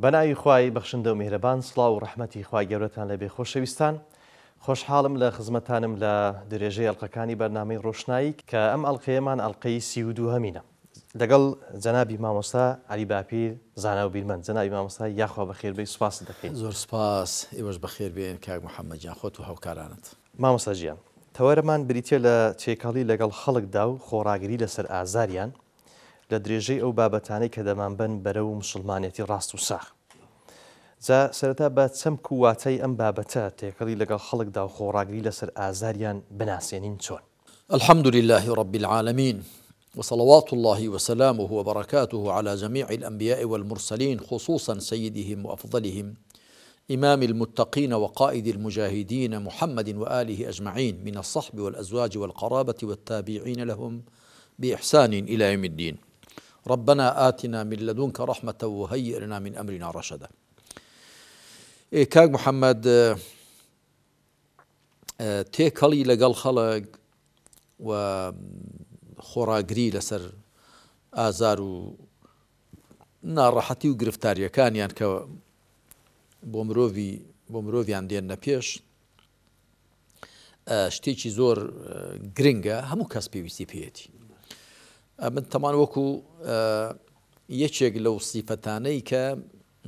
بەناوی خوای بەخشندە و میهرەبان سڵاو و ڕەحمەتی خوای گەورەتان لەبێ خۆشەویستان خۆشحاڵم لە خزمەتانم لە درێژەی ئەڵلقەکانی بەرنامەی ڕۆشنایی کە ئەم ئەڵلقەیەمان ئەڵلقەی 32 هەمینە لەگەڵ جەنابی مامۆستا عەلی باپیر زانا و بیرمەند جەنابی مامۆستا یاخوا بەخێربێی سوپاس دەکەین. زۆر سپاس ئێوەش بەخێر بێن کاک محەممەد جان خۆت و هاوکارانت. مامۆستا ژیان تەوەرەمان بریتە لە تێکەڵی لەگەڵ خەڵکدا و خۆڕاگری لەسەر ئازاریان لە درێژەی ئەو بابەتانەی کە دەمانبەن بەرەو مسلمانێتی ڕاست و ساخ. جا سەرەتا بە چەم کوواتەی ئەم بابەتە تێکەڵی لەگەڵ خەڵکدا و خۆڕاگری لەسەر ئازاریان بناسێنین چۆن. الحمد لله رب العالمين وصلوات الله وسلامه وبركاته على جميع الأنبياء والمرسلين خصوصا سيدهم وأفضلهم إمام المتقين وقائد المجاهدين محمد وآله أجمعين من الصحب والأزواج والقرابة والتابعين لهم بإحسان إلى يوم الدين. ربنا آتنا من لدنك رحمة وهيئ لنا من أمرنا رشدا. كاك محمد تێکەڵی لەگەڵ خەڵک و خۆڕاگری لەسەر ئازار و ناڕەحەتی و گرفتاریەکانیان کە بۆ مرۆڤیان دێنە پێش شتێکی زۆر گرنگە هەموو کەس پێویستی پێێتی. من تەمان وەکو یەکێک لەو سیفەتانەی کە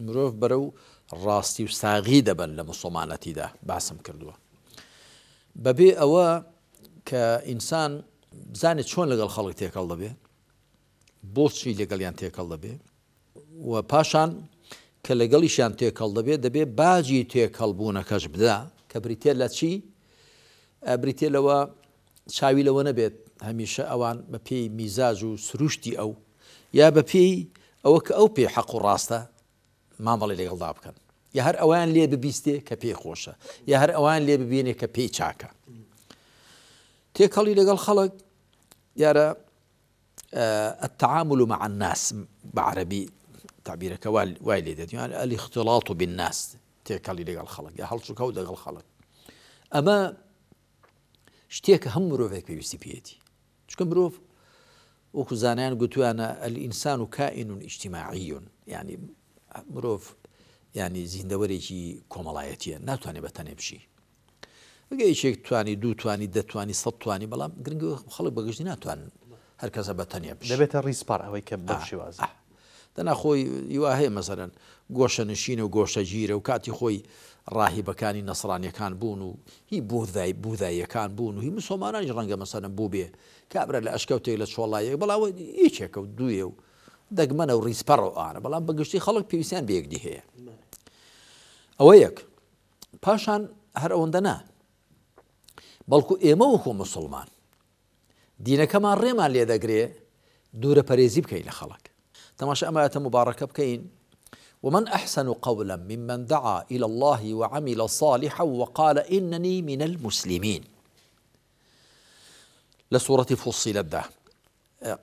مرۆڤ بەرەو ڕاستی و ساغی دەبن لە مسلمانەتیدا باسم کردووە بەبێ ئەوە کە ئینسان بزانێت چۆن لەگەڵ خەڵک تێکەڵ دەبێ بۆچی لەگەڵیان تێکەڵ دەبێ و پاشان کە لەگەڵیشیان تێکەڵ دەبێ باجی تێکەڵبوونەکەش بدا کە بریتێ لە چی بریتێ لەوە چاوی لەوە نەبێت هەمیشە ئەوان بە پێی میزاج و سروشتی ئەو یا بە پێی ئەوە کە ئەو پێی حەق و ڕاستە مامەڵی لەگەڵدا بکەن یا هەر ئەوان لێ ببیستێ کە پێی خۆشە یا هەر ئەوان لێ ببینێ کە پێی چاکە. تێکەڵی لەگەڵ خەڵک دیارە التعامل مع الناس بعربي تعبيرك وای لێ دێت يعني الاختلاط بالناس تێکەڵی لەگەڵ خەڵک یا هەڵسوکەوت لەگەڵ خەڵک ئەمە شتێکە هەموو مرۆڤێک پێویستی پێێتی چونکە مرۆڤ وەکو زانایان گوتویانە الئینسان کائن اجتماعی يعني مرۆڤ ینی زیندەوەرێکی کۆمەڵایەتیە ناتوانێت بە تەنێ بشی ئەگە یەکێک توانی دوو توانی دەتوانی سەد توانی بەڵام گرنگە خەڵک بەگشتی ناتوانن هەر کەسە بە تەنیا بش دەبێتە ڕیسپار ئەوەی کە بەو شێوازە دەناخۆی یوا هەیە مەسەرەن گۆشە نشینە و گۆشە گیرە و کاتی خۆی ڕاهیبەکانی نەسڕانیەکان بوون و هی بوذاییەکان بوون و هی مسلمانانیش ڕەنگە مەسەرەن بوو بێ کابرا لە ئەشکەوتێک لە چۆڵایەک بەڵاوە یەکێکە و دوویە و دەگمەنە و ڕیسپەڕەوە ئانە بەڵام بەگشتی خەڵک پێویستیان بەیەکدی هەیە. ئەوە یەک پاشان هەر ئەوەندە نا بەڵکو ئێمە وەکو مسلمان دینەکەمان ڕێمان لێ دەگرێ دوورە پەرێزی بکەین لە خەڵک. تەماشا ئەم ئاەتە مبارەکە بکەین ومن أحسن قولا ممن دعا إلى الله وعمل صالحا وقال إنني من المسلمين لسورة فصلت ده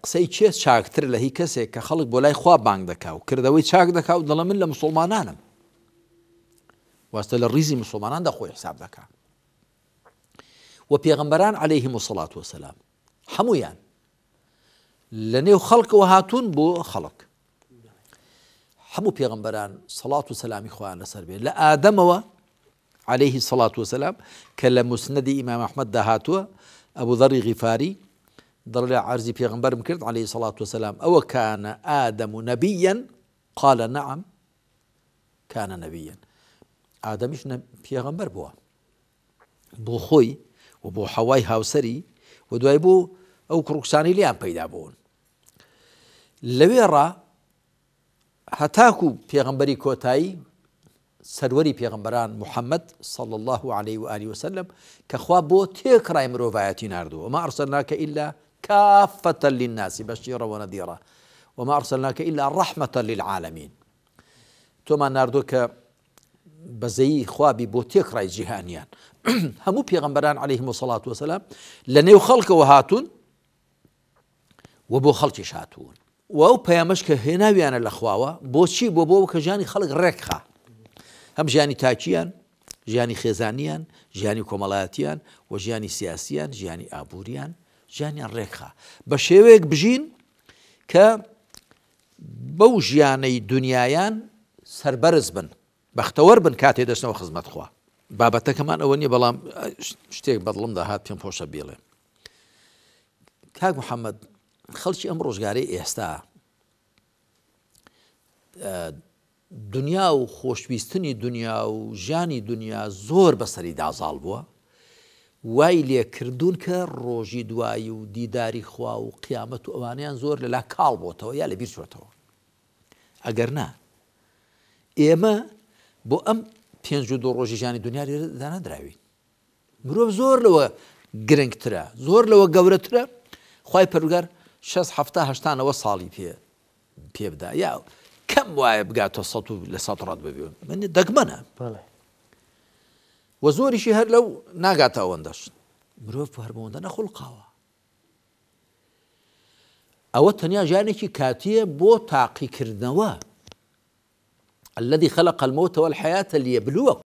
قسەی چێ چاکتر لە هی کەسێک کە خەڵک بۆ لای خوا بانگ دەکا و کردەوەی چاک دەکا و دەڵێ من لە مسلمانانم واستە لە ڕیزی مسلماناندا خۆی حساب دەکا و پێغەمبەران عەلەیهیم الصەلاة وەسەلام هەموویان لە نێو خەڵکەوە هاتوون بۆ خەڵک هەموو پێغەمبەران سەڵات و سەلامی خۆیان لەسەر بێ لە ئادەمەوە عەلەیهی الصەلاة وەسەلام کە لە موسنەدی ئیمام ئەحمەددا هاتووە ئەبوو ذەڕی غیفاری ضل عرضي پیغمبر مكرد عليه الصلاة والسلام أو كان آدم نبيا قال نعم كان نبيا آدمش پیغمبر بو خوي وبو حواي هاوسري ودواي بو أو كروكساني ليان پیدا بون لويرا هتاكو پیغمبري كوتاي سروري پیغمبران محمد صلى الله عليه وآله وسلم كخوا بو تيكراي مروفاياتي ناردو وما أرسلناك إلا كافة للناس بشيرا ونذيرا وما أرسلناك إلا رحمة للعالمين توما ناردوك بزي خوابي بوتيك راي جهانيان همو بيغمبران عليهم الصلاة والسلام لنيو خلق وهاتون وبو خلقش هاتون وأو بيامشك هناوي أنا الأخواوة بوشي بو كجاني خلق ركخة هم جاني تاكيان جاني خيزانيان جاني كومالاتيان وجاني سياسيان جاني آبوريان جانیان ڕێکخا بە شێوەیەک بژین کە بەو ژیانەی دنیایان سەربەرز بن بەختەوەر بن کاتێ دەچنەوە خزمەت خوا بابەتەکەمان ئەوە نیە بەڵام شتێک بەدڵم داهات پێم خۆشە بیڵێ کاک محەممەد خەڵکی ئەم ڕۆژگارەی ئێستا دنیا و خۆشویستنی دنیا و ژیانی دنیا زۆر بەسەری دازاڵ بووە وای لێکردوون کە ڕۆژی دوایی و دیداری خوا و قیامەت و ئەوانیان زۆر لەلا کاڵ بۆتەوە یا لە بیر چۆتەوە ئەگەر نا ئێمە بۆ ئەم 52 ڕۆژی ژیانی دنیا دانەدراوین مرۆڤ زۆر لەوە گرنگترە زۆر لەوە گەورەترە خوای پەروەردگار 60-70-80 ساڵی پێ بدا یا کەم وایە بگاتەوە 100 لە 100 ڕاد ببێ من دەگمەنە وە زۆریشی هەر لەو ناگاتە ئەوەندەش مرۆڤ هەر بەوەندە نەخولقاوە ئەوە تەنیا ژیانێکی کاتیە بۆ تاقیکردنەوە الذي خلق الموت والحياة ليبلوكم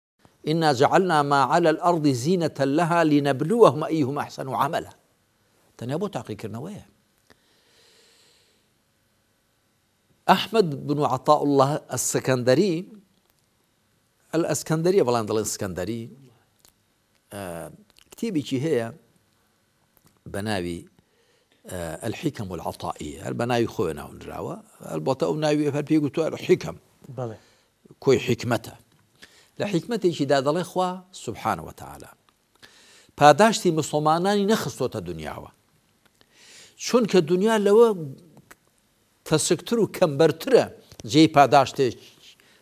إنا جعلنا ما على الأرض زينة لها لنبلوهم أيهم أحسن عملا تەنیا بۆ تاقیکردنەوەیە أحمد بن عطاء الله السكندري الأسكندرية بەڵام دەڵێن سكندري کتێبێکی هەیە بەناوی الحكم العطائية هەر بەناوی خۆی ناونراوە ئەلبەتە ئەو ناوی هەر پێی گوتووە حکم کۆی حکمەتە لە حکمەتێکیدا دەڵێ خوا سبحانه وتعالى پاداشتی مسلمانانی نەخستۆتە دنیاوە چونکە دنیا لەوە تەسکتر و کەمبەرترە جێی پاداشتێک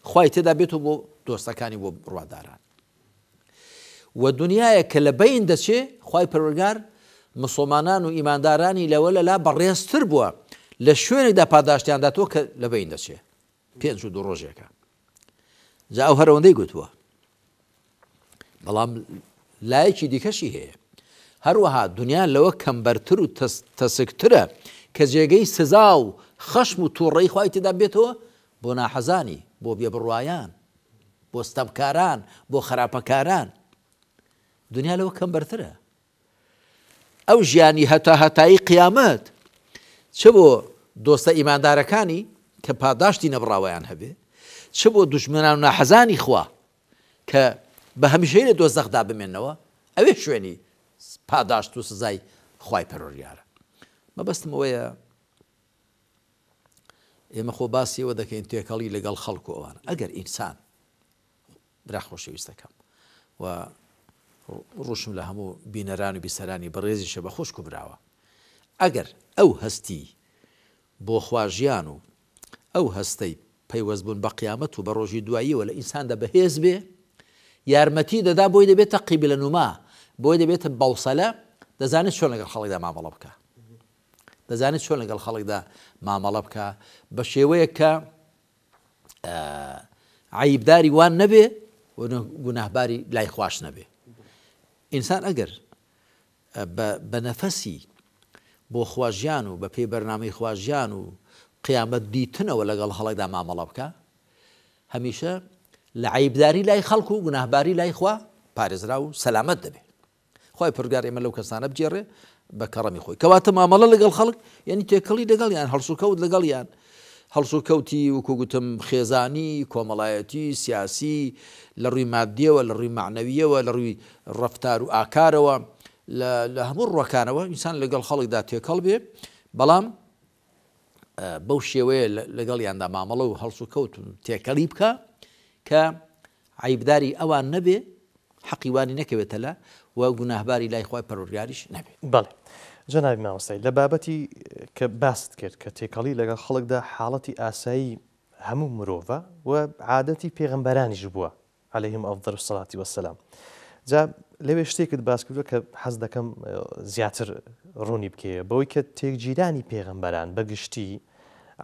خوای تێدا بێتەوە بۆ دۆستەکانی بۆ ڕواداران و دنیایە کە لە بین دەچێ خوای پەروەردگار مسلمانان و ئیماندارانی لەوە لەلا بەڕێزتر بووە لە شوێنێکدا پاداشتیان داتەوە کە لە بین دەچێ 52 ڕۆژێکە جا ئەو هەرەوەندەی گوتووە بەڵام لایەکی دیکەشی هەیە هەروەها دنیا لەوە کەمبەرتر و تەسکترە کە جێگەی سزا و خەشم و تووڕەی خوای تێدا بێتەوە بۆ ناحەزانی بۆ بێبڕوایان بۆ ستەمکاران بۆ خراپەکاران دنیا لەوە کەمبەرترە ئەو ژیانی هەتایی قیامەت چ بۆ دۆستە ئیماندارەکانی کە پاداشتی نەبڕاوەیان هەبێ چ بۆ دوژمنان و ناحەزانی خوا کە بە هەمیشەی لە دۆزەخدا بمێنەوە ئەوێ شوێنی پاداشت و سزای خوای پەروەردگارە مەبەستم ئەوەیە ئێمە خۆ باسی ئەوە دەکەین تێکەڵی لەگەڵ خەڵک و ئەوانە ئەگەر ئینسان برا خۆشەویستەکەم و ڕوشم لە هەموو بینەران و بیسەرانی بەڕێزیشە بە خۆشک و براوە ئەگەر ئەو هەستی بۆ خواژیان و ئەو هەستەی پەیوەستبوون بە قیامەت و بە ڕۆژی دواییەوە لە ئینساندا بەهێز بێ یارمەتی دەدا بۆی دەبێتە قیبلە نوما بۆی دەبێتە باوسەلە دەزانێت چۆن لەگەڵ خەڵکدا مامەڵە بکە دەزانێت چۆن لەگەڵ خەڵکدا مامەڵە بکە بە شێوەیە کە عیبداری وان نەبێ و گوناهباری لای خوش نەبێ ئینسان ئەگەر بە نەفەسی بۆ خواژیان و بە پێی بەرنامەی خواژیان و قیامەت دیتنەوە لەگەڵ هەڵکدا مامەڵە بکە هەمیشە لە عیبداری لای خەڵک و گوناهباری لای خوا پارێزرا و سەلامەت دەبێ خوای پەروەردگار ئێمە لەو کەسانە بجێڕێ بە کەڕەمی خۆی کەواتە مامەڵە لەگەڵ خەڵک یعنی تێکەڵی لەگەڵیان هەڵسو کەوت لەگەڵیان هەڵسو کەوتی وەکو گوتم خێزانی کۆمەڵایەتی سیاسی لە ڕووی مادیەوە لە ڕووی معنەویەوە لە ڕووی ڕەفتار و ئاکارەوە لە هەموو ڕوەکانەوە ئینسان لەگەڵ خەڵکدا تێکەڵ بێ بەڵام بەو شێوەیە لەگەڵیاندا مامەڵە و هەڵسو کەوت و تێکەڵی بکە کە عیبداری ئەوان نەبێ حەقی وانی نەکەوێتە لە و گوناهباری لای خوای پەروەردگاریش نەبێ بەڵێ جەنابی مامۆستای لە بابەتی کە باست کرد کە تێکەڵی لەگەڵ خەڵکدا حاڵەتی ئاسایی هەموو مرۆڤە و عادەتی پێغەمبەرانیش بووە عەلەیهیم ئەفضەل السەڵاتی وەسەلام جا لەوێ شتێکت باس کردووە کە حەز دەکەم زیاتر ڕوونی بکەیە بەوەی کە تێکگیرانی پێغەمبەران بەگشتی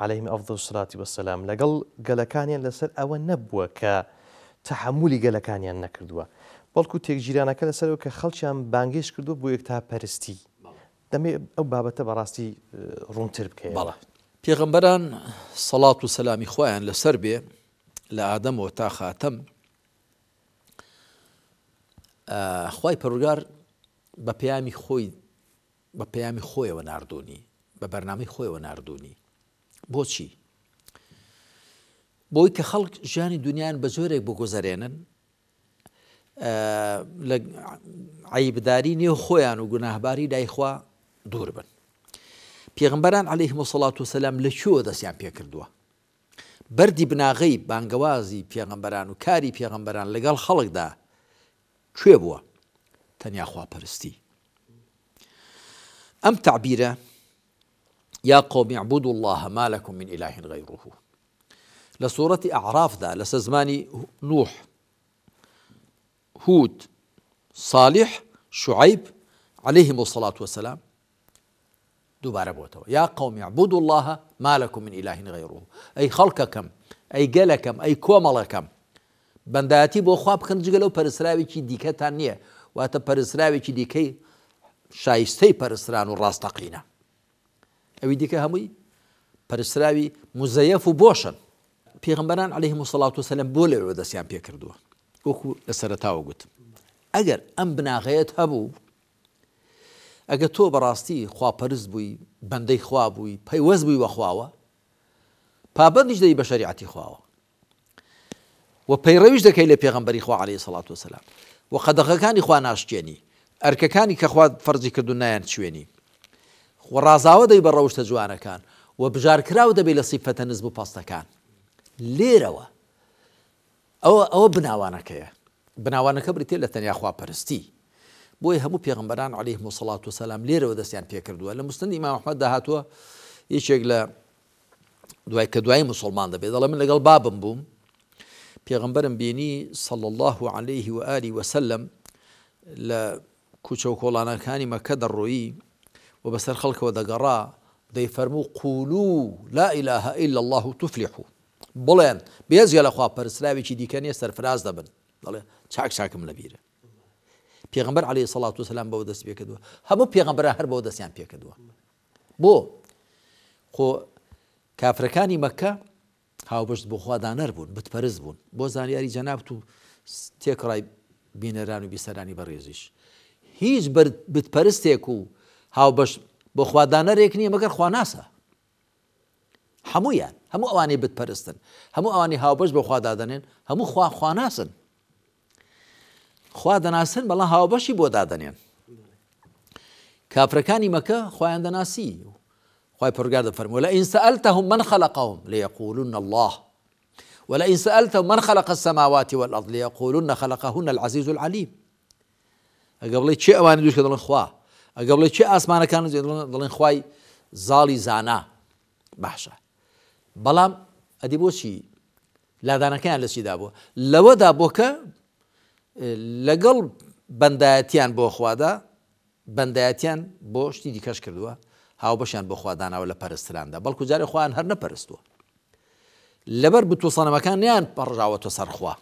عەلەیهیم ئەفضەل السەڵاتی وەسەلام لەگەڵ گەلەکانیان لەسەر ئەوە نەبووە کە تەحەمولی گەلەکانیان نەکردووە بەڵکو تێکگیرانەکە لەسەرەوە کە خەڵکیان بانگێش کردو بۆ یەکتاپەرستی دەمێ ئەو بابەتە بەڕاستی ڕوونتر بکەیت بەڵێ پێغەمبەران سەڵات و سەلامی خۆیان لەسەر بێ لە ئادەمەوە تا خاتەم خوای پەروەردگار بە پەیامی خۆیەوە ناردوونی بە بەرنامەی خۆیەوە ناردوونی بۆچی بۆی کە خەڵک ژیانی دنیایان بە زۆرێک بۆ گۆزارێنن لە عیبداری نێو خۆیان و گوناهباری دایخوا دوور بن. پێغمبەران عەلەیهیمو سەڵات وسەلام لە کوێوە دەستیان پێ کردووە؟ بەردی بناغەی بانگەوازی پێغەمبەران و کاری پێغەمبەران لەگەڵ خەڵکدا کوێ بووە؟ تەنیا خواپەرستی. ئەم تعبیرە یا قومی اعبدوا الله ما لكم من إله غيره لە سوورەتی ئەعرافدا لەسەر زمانی نوح، هود، صالح، شعیب عەلەیهیمو سەڵات وسەلام دووبارە بۆتەوە یا قومی اعبدوا الله ما لكم من إله غيره. ئەی خەڵکەکەم، ئەی گەلەکەم، ئەی کۆمەڵەکەم، بەندایەتی بۆ خوا بکەن جگە لەو پەرستراوێکی دیکەتان نییە، واتە پەرستراوێکی دیکەی شایستەی پەرستران و ڕاستەقینە. ئەوی دیکە هەمووی پەرستراوی مزەیەف و بۆشن. پێغەمبەران عەلەیهیمو سەڵات وسەلام بۆ لەوێ دەستیان پێ کردووە. وەکو لە سەرەتاوە گوتم ئەگەر ئەم بناغەیەت هەبوو، ئەگە تۆ بەڕاستی خواپەرست بووی، بەندەی خوا بووی، پەیوەست بووی وە خواوە، پابەندیش دەی بە شەریعەتی خواوە و پەیڕەویش دەکەی لە پێغەمبەری خوا عەلەیهی سەڵات وسەلام و قەدەغەکانی خوا ناشتێنی، ئەرکەکانی کە خوا فەرزی کردو نایان شوێنی و ڕازاوە دەی بە ڕەوشتە جوانەکان و بژارکراو دەبێت لە سیفەتە نزم و پەستەکان. لێرەوە ئەوە بناوانەکەیە. بناوانەکە بریتێ لە تەنیا خواپەرستی. بۆی هەموو پێغەمبەران عەلەیهیمو سەڵات وسەلام لێرەوە دەستیان پێ کردووە. لە موسنەد ئیمام ئەحمەد داهاتووە یەکێک لە دوای کە دوای موسڵمان دەبێت دەڵێ من لەگەڵ بابم بووم، پێغەمبەرم بینی صلی الله علیه و آله وسلم لە کوچە و کۆڵانەکانی مەکە دەڕۆیی و بەسەر خەڵکەوە دەگەڕا دەیفەرموو قولوا لا إله إلا الله تفلحوا، بڵێن بێزگە لە خواپەرستراوێکی دیکە نییە سەرفراز دەبن. دەڵێ چاکم لەبیرە. پێغەمبەر عەلەیهی سەڵات وسەلام بەوە دەست پێ کردووە. هەموو پێغەمبەران هەر بەوە دەستیان پێ کردووە. بۆ خۆ کافرەکانی مەکە هاوبەشت بۆ خوادانەر بوون، بتپەرست بوون، بۆ زانیاری جەنابەت و تێکڕای بینەران و بیسەرانی بەڕێزیش. هیچ بتپەرستێک و هاوبەشت بۆ خوادانەرێک نییە مەگەر خواناسە. هەموویان، هەموو ئەوانەی بتپەرستن، هەموو ئەوانی هاوبەشت بۆ خوا دادەنێن، هەموو خواناسن. خوا دەناسن بەڵام هاوبەشی بۆ دادەنێن. کافرەکانی مەکە خۆیان دەناسی. خوای پەروەردگار دەفەرمووە لئین سەئەلتەهم من خەلەقەهم لەیەقولن الله ولئین سەئەلتەهم من خەلەق السەماوات والأرض لەیەقولن خەلەقەهن العەزیز العەلیم. ئەگە بڵێ چێ ئەوانی دووش کە دەڵێن خوا، ئەگە بڵێ چێ ئاسمانەکان دەڵێن خوای زاڵی زانا. باشە، بەڵام ئەدی بۆچی لادانەکەیان لە چیدا بووە؟ لەوەدا بۆ کە لەگەڵ بەندایەتیان بۆ خوادا بەندایەتیان بۆ شتی دیکەش کردووە، هاوبەشیان بۆ خواداناوە لە پەرستراندا، بەڵکو جارێ خۆیان هەر نەپەرستووە. لەبەر بتوە سەنەمەکان نیان پەڕژاوەتە سەر خوا.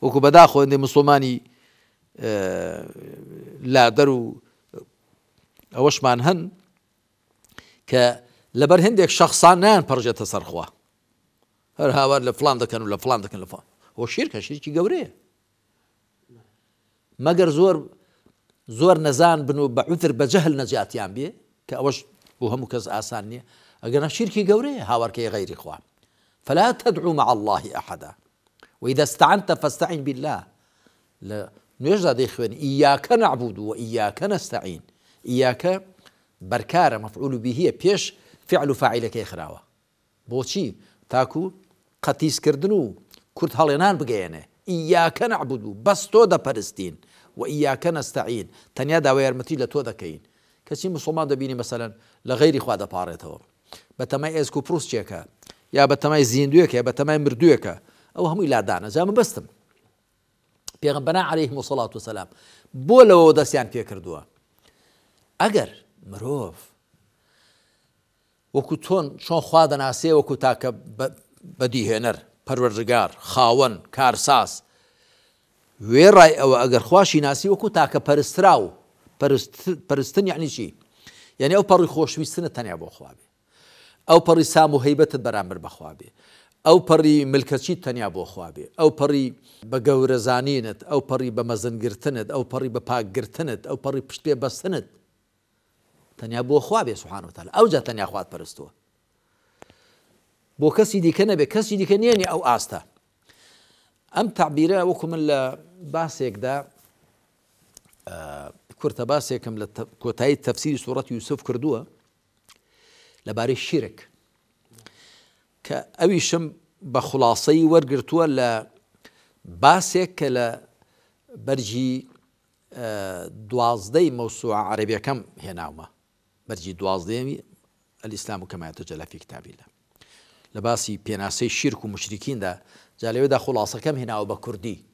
وەکو بەداخۆ هەندێک موسڵمانی لادەر و ئەوەشمان هەن کە لەبەر هەندێک شەخصان نیان پەڕژێتە سەر خوا، هەر هاوار لە فڵان دەکەن و لە فڵان دەکەن. لە فڵان ئەوە شیرکە، شیرکی گەورەیە. مەگەر زۆر نەزان بن و بە عوتر بە جەهل نەجاتیان بێ کە ئەوەش بۆ هەموو کەس ئاسان نییە، ئەگەر شیرکی گەورەیە هاوارکەی غەیری خوا. فلا تدعوا مع الله أحدا وإذا استعنت فاستعن بالله. لە نوێژدا دەیخوێن ئیاکە نەعبود و ئیاکە نەستەعین. ئیاکە بەرکارە مەفعول بهیە پێش فعل و فاعیلەکەی خراوە. بۆچی؟ تاکو قەتیسکردن و کورت هەڵێنان بگەیەنێ. ئیاکە نەعبود و بەس تۆ دەپەرستین و ئیاکە نەستەعین، تەنیا داوای یارمەتی لە تۆ دەکەین. کەچی مسڵمان دەبینی مەسەلەن لە غەیری خوا دەپاڕێتەوە، بە تەمای ئێسک و پرۆستێکە یا بە تەمای زیندوێکە یا بە تەمای مردوویەکە، ئەو هەمووی لادانە. جا من بەستم پێغەمبەران عەلەیهیمو سەڵات وسەلام بۆ لەوە دەستیان پێ کردووە. ئەگەر مرۆڤ وەکو تۆن چۆن خوا دەناسێ، وەکو تاکە بەدیهێنەر، پەروەردگار، خاوەن، کارساز، وێڕای ئەوە ئەگەر خواشی ناسی وەکو تاکە پەرستراو. پەرستن یعنی چی؟ یعنی ئەو پەڕی خۆشویستنت تەنیا بۆ خوا بێ، ئەو پەڕی سام و هەیبەتت بەرامبەر بەخوا بێ، ئەو پەڕی ملکەچیت تەنیا بۆ خوا بێ، ئەو پەڕی بە گەورەزانینت، ئەو پەڕی بە مەزنگرتنت، ئەو پەڕی بە پاکگرتنت، ئەو پەڕی پشت پێ بەستنت تەنیا بۆ خوا بێ سوبحانەهو وتەعالا. ئەوجا تەنیا خوات پەرستووە. بۆ کەسی دیکە نەبێ کەسی دیکە نێنی ئەو ئاستە ئەم تعبیرە وەکو من لە باسێکدا کورتە باسێکم لە کۆتایی تەفسیری سوورەتی یوسف کردووە لەبارەی شیرک کە ئەویشم بە خوڵاسەی وەرگرتووە لە باسێک کە لە بەرجی 12 مەوسوعە عەرەبیەکەم هێناومە بەرجی 12 الئیسلام كما يتجلى في كتاب الله لباسي بيناسي شرك ومشركين دا جالي دا خلاصة كم هنا أو بكردي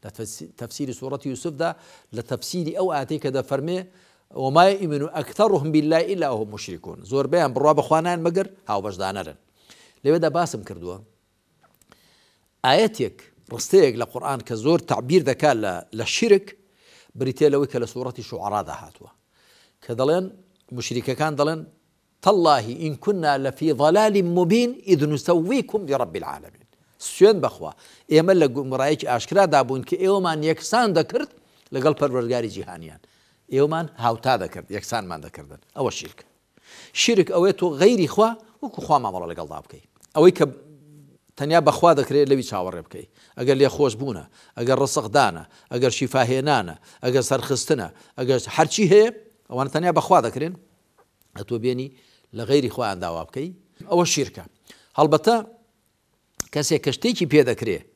لتفسير سورة يوسف دا لتفسير أو آتيك دا فرمي وما يؤمن أكثرهم بالله إلا وهم مشركون زور بيان بالرابع خوانان مقر هاو بجدانرن لبدا باسم كردوا آياتك رستيك لقرآن كزور تعبير ذكاء للشرك بريتيا لويك لسورة شعراء دا هاتوا كذلين مشركة كان دلين تالله إن كنا لفي ضلال مبين إذ نسويكم برب العالمين سوين بخوا إيما لقو مرايك أشكرا دابون كي إيومان يكسان ذكرت لقل پروردگاری جهانيان إيومان هاوتا ذكرت يكسان ما ذكردن أو الشرك شرك أويتو غير إخوا وكو خوا ما مرة لقل دابكي أويك تنيا بخوا ذكري لبي شاور بكي أقل لي خوش بونا أقل رسق دانا أقل شفاهينانا أقل سرخستنا أقل حرشي هي وانا تنيا بخوا ذكرين أتو بيني لغير إخوان داوابكي أو الشركة هلبتا كسي كشتيكي بيدا كريه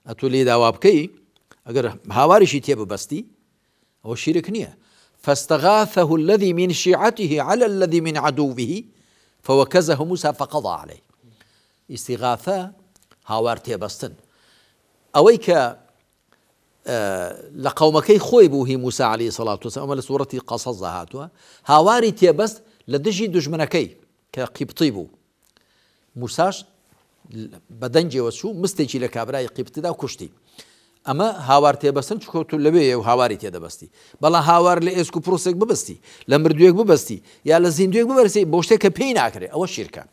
أتو لي داوابكي أقر هاوارشي تيبو بستي أو الشرك نية فاستغاثه الذي من شيعته على الذي من عدوه فوكزه موسى فقضى عليه استغاثة هاوار تيبستن أويك لقومكي خويبوه موسى عليه الصلاة والسلام أما لسورة قصص هاتوا هاواري تيبست لدجي دجمنكي كقبطي بو موساش بدنجي وشو مستيجي لكابراي قبطي دا وكشتي اما هاوار تيبستن شكوتو لبيه وهاواري تيبستي بلا هاوار لاسكو بروسك ببستي لمردويك ببستي يا لزيندويك ببرسي بوشتك بين اكري او الشركه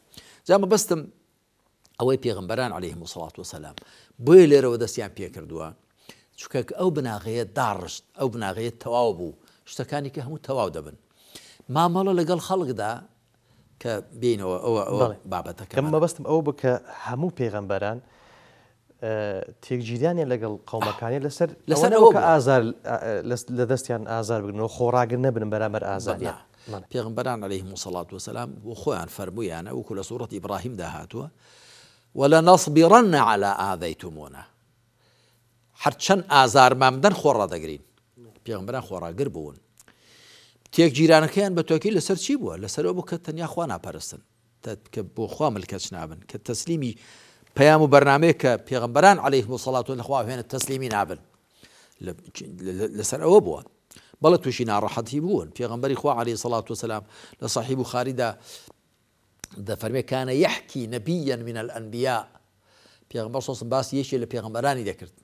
زي ما بستم اوي بيغمبران عليهم الصلاه والسلام بويلر ودسيان بيكردوا شكاك او بناغيه دارشت او بناغيه تواوبو اشتكاني كهمو تواو دبن ما مالا لقال خلق دا كبين او بابتك كما بستم او بك همو پیغمبران تێکگیریانیان لەگەڵ قەومەکانی لەسەر ئەوە کە ئازار لە دەستیان ئازار بگرن و خۆڕاگر نەبن بەرامبەر ئازاریان پێغمبەران عەلەیهیمو الصەڵات وەسەلام بۆ خۆیان فەرموویانە وەکو لە سوورەتی ئیبراهیمدا هاتووە وەلەنەصبیڕەنە عەلا ئاذەیتموونە هەرچەند ئازارمان بدەن خۆڕا دەگرین پێغمبەران خۆڕاگر بوون تێکگیرانەکەیان بە تۆکی لەسەر چی بووە لەسەرەوە بوو کە تەنیا خوا ناپەرستن کە بۆ خوا ملکەت نابن کە تەسلیمی پەیام و بەرنامەیە کە پێغەمبەران عەلەیهیمو الصەڵات لە خوا هێنە تەسلیمی نابن لەسەر ئەوە بووە بەڵێ تووشی ناڕەحەتی بوون پێغەمبەری خوا عەلەیهی الصەڵات وەسەلام لە صەحیح بوخاریدا دەفەرمێ کانە یەحکی نەبیەن من الئەنبیا پێغەمبەر سۆسم باسی یەکێک لە پێغەمبەرانی دەکرد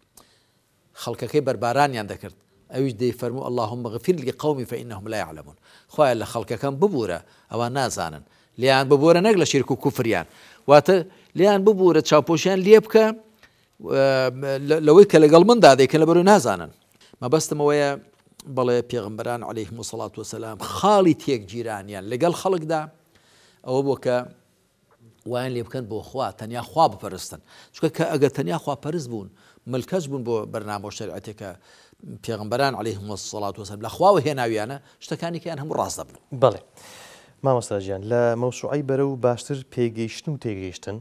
خەڵکەکەی بەربارانیان دەکرد ئەویش دەیفەرموو اللهم اغفر لقومي فإنهم لا يعلمون خوایە لە خەڵکەکەم ببوورە ئەوان نازانن لیان ببوورە نەک لە شیرک و کوفریان واتە لیان ببوورە چاوپۆشیان لێ بکە لەوەی کە لەگەڵ مندا دەیکەن لەبەرەوەی نازانن مەبەستمەوەیە بەڵێ پێغەمبەران عەلەیهیمو الصەڵات وەسەلام خاڵی تێکگیرانیان لەگەڵ خەڵکدا ئەوە بووە کە وایان لێ بکەن بۆ خوا تەنیا خوا بپەرستن چونکە کە ئەگەر تەنیا خوا پەرست بوون ملکەش بوون بۆ بەرنامە و شەریعەتێکە پێغەمبەران عەلەیهیمو الصەڵات وەسەلام لە خواوە هێناویانە شتەکانێکیان هەموو ڕاست دەبن بەڵێ مامۆستا گیان لە مەوسوعەی بەرەو باشتر پێگەیشتن و تێگەیشتن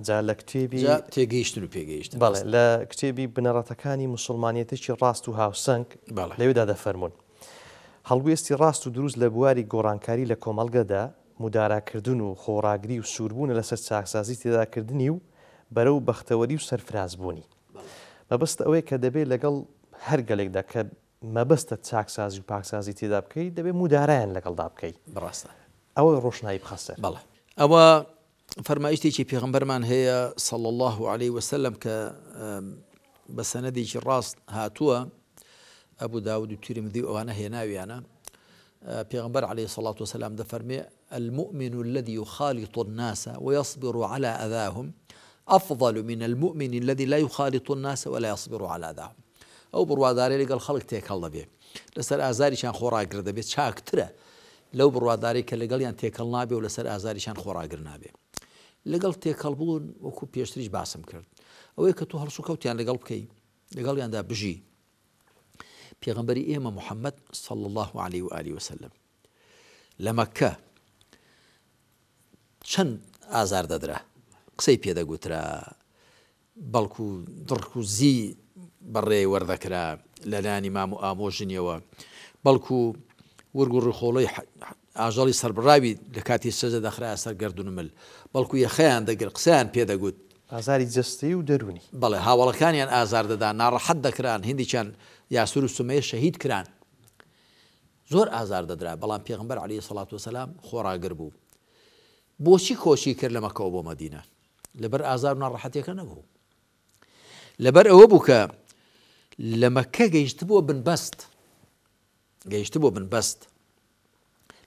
جا لە کتێبی تێگەیشتن و پێگەیشتن بەڵێ لە کتێبی بنەڕەتەکانی موسڵمانیەتێکی ڕاست و هاوسەنگ لەوێدا دەفەرمونون هەڵوێستی ڕاست و دروست لە بواری گۆڕانکاری لە کۆمەڵگەدا موداراکردن و خۆڕاگری و سووربوون لەسەر چاکسازی تێداکردنی و بەرەو بەختەوەری و سەرفرازبوونی مەبەست ئەوەیە کە دەبێت لەگەڵ هەر گەلێکدا کە مەبەستە چاکسازی و پاکسازی تێدا بکەیت دەبێت مودارایان لەگەڵدا بکەیت بڕاستە ئەوە ڕۆشنایی بخەسەر بەڵێ ئەوە فەرمایشتێکی پێغەمبەرمان هەیە صلی الله عليه وسلم کە بە سەنەدێکی ڕاست هاتووە ئەبوو داود و تیرمذی ئەوانە هێناویانە پێغەمبەر عەلەیهی الصەڵات وەسەلام دەفەرمێ المؤمن الذي يخالط الناس ويصبر على أذاهم أفضل من المؤمن الذي لا يخالط الناس ولا يصبر على أذاهم ئەو بڕوادارەی لەگەڵ خەڵک تێکەڵ دەبێ لەسەر ئازاریشان خۆڕاگر دەبێت چاکترە لەو بڕواداری کە لەگەڵیان تێکەڵ نابێ و لەسەر ئازاریشان خۆڕاگر نابێ لەگەڵ تێکەڵبوون وەکو پێشتریش باسم کرد ئەوەیە کە تو هەڵسو کەوتیان لەگەڵ بکەی لەگەڵیاندا بژی پێغەمبەری ئێمە محەممەد صلى الله عليه وآله وسلم لە مەککە چەند ئازار دەدرا قسەی پێدەگوترا بەڵکو دڕک و زی بەڕێ وەردەکرا لەلایەن ئیمام و ئامۆژنیەوە بەڵکو ورگ و ڕخۆڵەی ئاژەڵی سەربڕاوی لە کاتی سەجدە دەخرا سەر گەردون مل بەڵکو یەخەیان دەگر قسەیان پێدەگوت ئازاری جەستی و دەرونی بەڵێ هاوڵەکانیان ئازار دەدا ناڕەحەت دەکران هندێکیان یاسوور و سومەیە شەهید کران زۆر ئازار دەدرا بەڵام پێغەمبەر عەلەیهی سەڵات وسەلام خۆڕاگر بوو بۆچی کۆچی کرد لە مەککەوە بۆ مەدینە لەبەر ئازار و ناڕەحەتیەکە نەبوو لەبەر ئەوە بوو کە لە مەککە گەیشتبووە بنبەست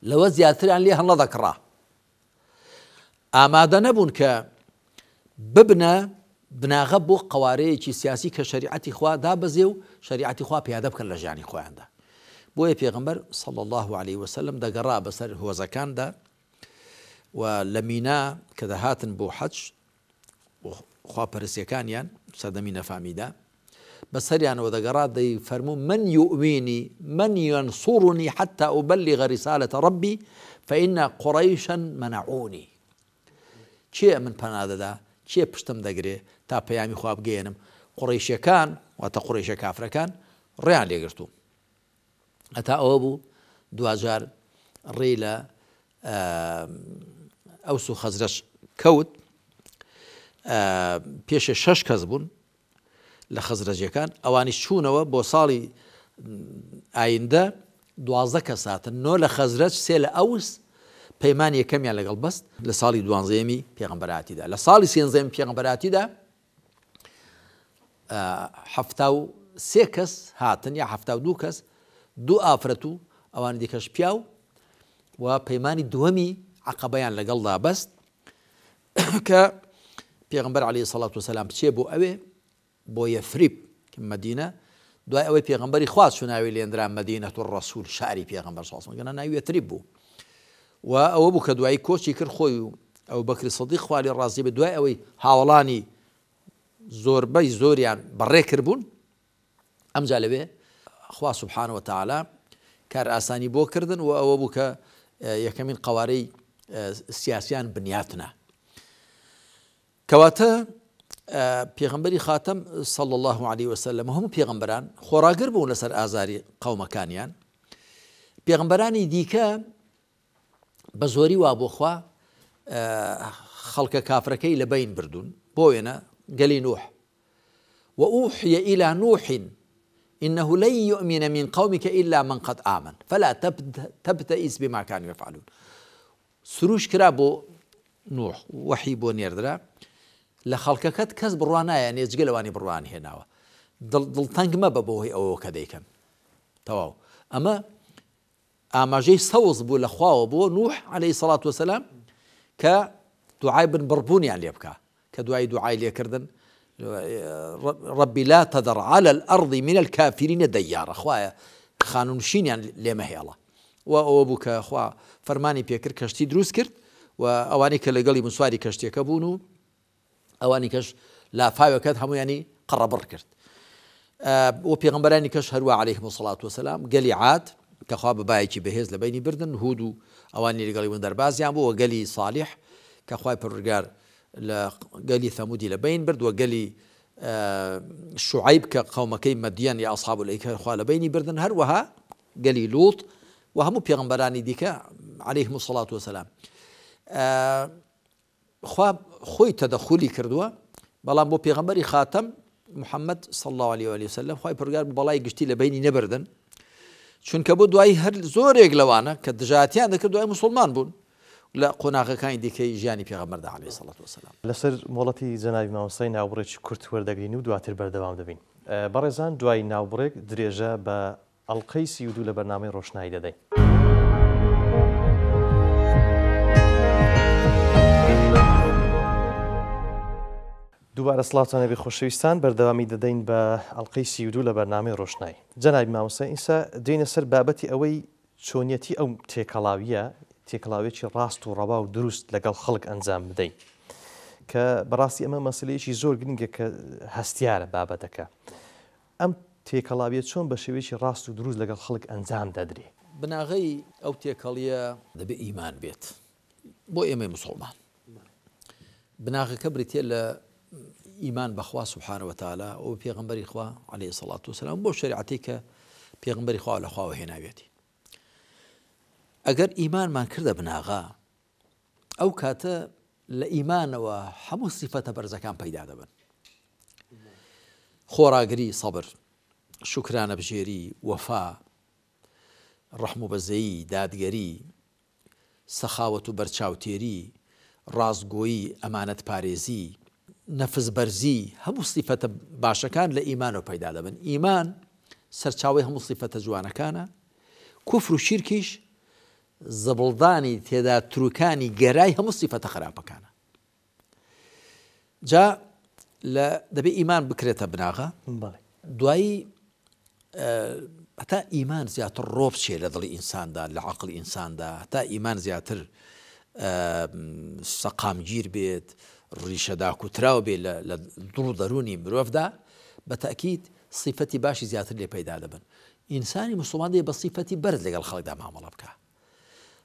لەوە زیاتریان لێ هەڵ نەدەکڕا ئامادە نەبوون کە ببنە بناغە بۆ قوارەیەکی سیاسی کە شریعەتی خوا دابەزێ و شریعەتی خوا پیادە بکەن لە ژیانی خۆیاندا بۆیە پێغەمبەر صلى الله عليه وسلم دەگەڕا بەسەر هۆزەکاندا و لە مینا کە دەهاتن بۆ حەج خواپەرستیەکانیان سەردەمی نەفامیدا بەسەریانەوە دەگەڕا دەیفەرموو من يؤويني من ينصرني حتى أبلغ رسالة ربي فإن قريشا منعوني چێ من پەنا دەدا چێ پشتم دەگرێ تا پەیامی خوا بگەێنم قوڕیشیەکان واتە قوڕیشە کافرەکان ڕێیان لێگرتووم هەتا ئەوە بوو دوجار ڕێی لە ئەوس و خەزرەج کەوت پێشە 6 کەس بوون لە خەزرەجیەکان ئەوانی چوونەوە بۆ ساڵی ئایندە 12 کەس هاتن 9 لە خەزرەج 3 لە ئەوس پەیمانی یەکەمیان لەگەڵ بەست لە ساڵی 12یەمی پێغەمبەراتیدا لە ساڵی 13یەمی پێغەمبەراتیدا 73 کەس هاتن یا 72 کەس 2 ئافرەت و ئەوانی دیکەش پیاو و پەیمانی دووەمی عەقەبەیان لەگەڵدا بەست کە پێغەمبەر عەلەیهی سەڵات وسەلام بچێ بۆ ئەوێ بۆ یەثریب مەدینە دوای ئەوەی پێغەمبەری خوا چوناوی لێنرا مەدینەۃ الڕەسوول شاری پێغەمبەر صلی الله علیه و سلم ناوی یەثریب بوو و ئەوە بوو کە دوایی کۆچی کرد خۆی و ئەو بەکری سەدیق خوا لێ ڕازی بێ دوای ئەوەی هاوڵانی زۆربەی زۆریان بەڕێ کردبوون ئەمجا لەوێ خوا سبحانه وتعالى کار ئاسانی بۆ کردن و ئەوە بوو کە یەکەمین قوارەی سیاسیان بنیاتنە کەواتە پێغەمبەری خاتەم صلى الله عليه وسلم هەموو پێغەمبەران خۆراگر بوون لەسەر ئازاری قەومەکانیان پێغەمبەرانی دیکە بە زۆری وا بۆ خوا خەڵکە کافرەکەی لە بین بردوون بۆ وێنە گەلی نوح وأوحي إلى نوح إنه لن يؤمن من قومك إلا من قد آمن فلا تبتئس بما كانوا يفعلون سروش کرا بۆ نوح وحی بۆ نێردرا لە خەڵکەکەت کەس بڕوانایە نێجگە لەوانی بڕوان هێناوە دڵتەنگ مەبە بۆهۆی ئەوە کە دەیکەن تەواو ئەمە ئاماژەی سەوز بوو لە خواوە بۆ نوح عەلەیهی سەڵات وسەلام کە دوعای بنبڕبوونیان لێ بکە کە دوای دوعای لێکردن ربي لا تذر على الأرض من الكافرين ديارا خوایە خانونشینیان لێمە هێڵە و ئەوە بوو کە خوا فەرمانی پێکرد کەشتی دروست کرد و ئەوانی کە لەگەڵی مسواری کەشتێکە بوون و ئەوانی کەش لافاوەکەت هەمویانی قەڕەبڕ کرد و پێغەمبەرانی کەش هەروە عەلەیهیمۇ الصەڵاة وەسەلام گەلی عاد کە خوا بەبایەکی بەهێز لە بینی بردن هود و ئەوانی لەگەڵی ون دەربازیان بوو و گەلی صالح کە خوای پەروەردگار لە گەلی ثەمودی لە بین برد و گەلی شوعیب کە قەومەکەی مەدیەن یا ئەصحاب الئەیکە خوا لە بینی بردن هەروەها گەلی لوط و هەموو پێغەمبەرانی دیکە عەلەیهیمۇ الصەڵاة وەسەلام خوا خۆی تەدەخولی کردووە بەڵام بۆ پێغەمبەری خاتەم محەممەد صلى الله عليه وسلم خوای پەروەردگار بەڵای گشتی لە بینی نەبردن چونکە بۆ دوای هەر زۆرێک لەوانە کە دژاتیان دەکرد دوای موسڵمان بوون لە قۆناغەکانی دیکەی ژیانی پێغەمبەردا عەلەیهی سەڵات وسەلام لەسەر مۆڵەتی جەنابی مامۆستای ناوبڕێکی کورت وەردەگرین و دواتر بەردەوام دەبین بەڕێزان دوای ناوبڕێک درێژە بە ئەڵقەی 32 لە بەرنامەی ڕۆشنایی دەدەین دووبارە سڵاتان نەبی خۆشەویستان بەردەوامی دەدەین بە ئەڵقەی 32 لە بەرنامەی ڕۆشنایی جەنابی مامۆستای ئێستا دێنە سەر بابەتی ئەوەی چۆنیەتی ئەو تێکەڵاویە تێکەڵاوێکی ڕاست و ڕەوا و دروست لەگەڵ خەڵک ئەنجام بدەین کە بەڕاستی ئەمە مەسلەیەکی زۆر گرنگە کە هەستیارە بابەتەکە ئەم تێکەڵاویە چۆن بە شێوەیەکی ڕاست و دروست لەگەڵ خەڵک ئەنجام دەدرێ بناغەی ئەو تێکەڵیە دەبێ ئیمان بێت بۆ ئێمەی موسڵمان بناغەکە بریتێ لە ئیمان بەخوا سبحانه وتعالى ئەو پێغەمبەری خوا عليه الصلاة والسلام بۆ شریعەتی کە پێغەمبەری خوا لە خواوە هێناوێتی ئەگەر ئیمانمان کردە بناغا ئەو کاتە لە ئیمانەوە هەموو سیفەتە بەرزەکان پەیدا دەبن خۆراگری سەبر شکرانە بژێری وەفا ڕەحم و بەزەیی دادگەری سەخاوەت و بەرچاوتێری ڕاستگۆیی ئەمانەت پارێزی نەفس بەرزی هەموو سیفەتە باشەکان لە ئیمانەوە پەیدا دەبن ئیمان سەرچاوی هەموو سیفەتە جوانەکانە کوفر و شیرکیش زەبڵدانی تێدا تروکانی گەرای هەموو سیفەتە خراپەکانە جا دەبێ ئیمان بکرێتە بناغە دوایی هەتا ئیمان زیاتر ڕۆب چێ لە دڵی ئینساندا لە عەقڵی ئینساندا هەتا ئیمان زیاتر سەقامگیر بێت ڕیشەدا کوتراو بێ لە دڵ و دەرونی مرۆڤدا بە تەئکید سیفەتی باشی زیاتر لێ پەیدا دەبن ئینسانی موسڵمان دەیە بە سیفەتی بەرز لەگەڵ خەڵکدا مامەڵە بکە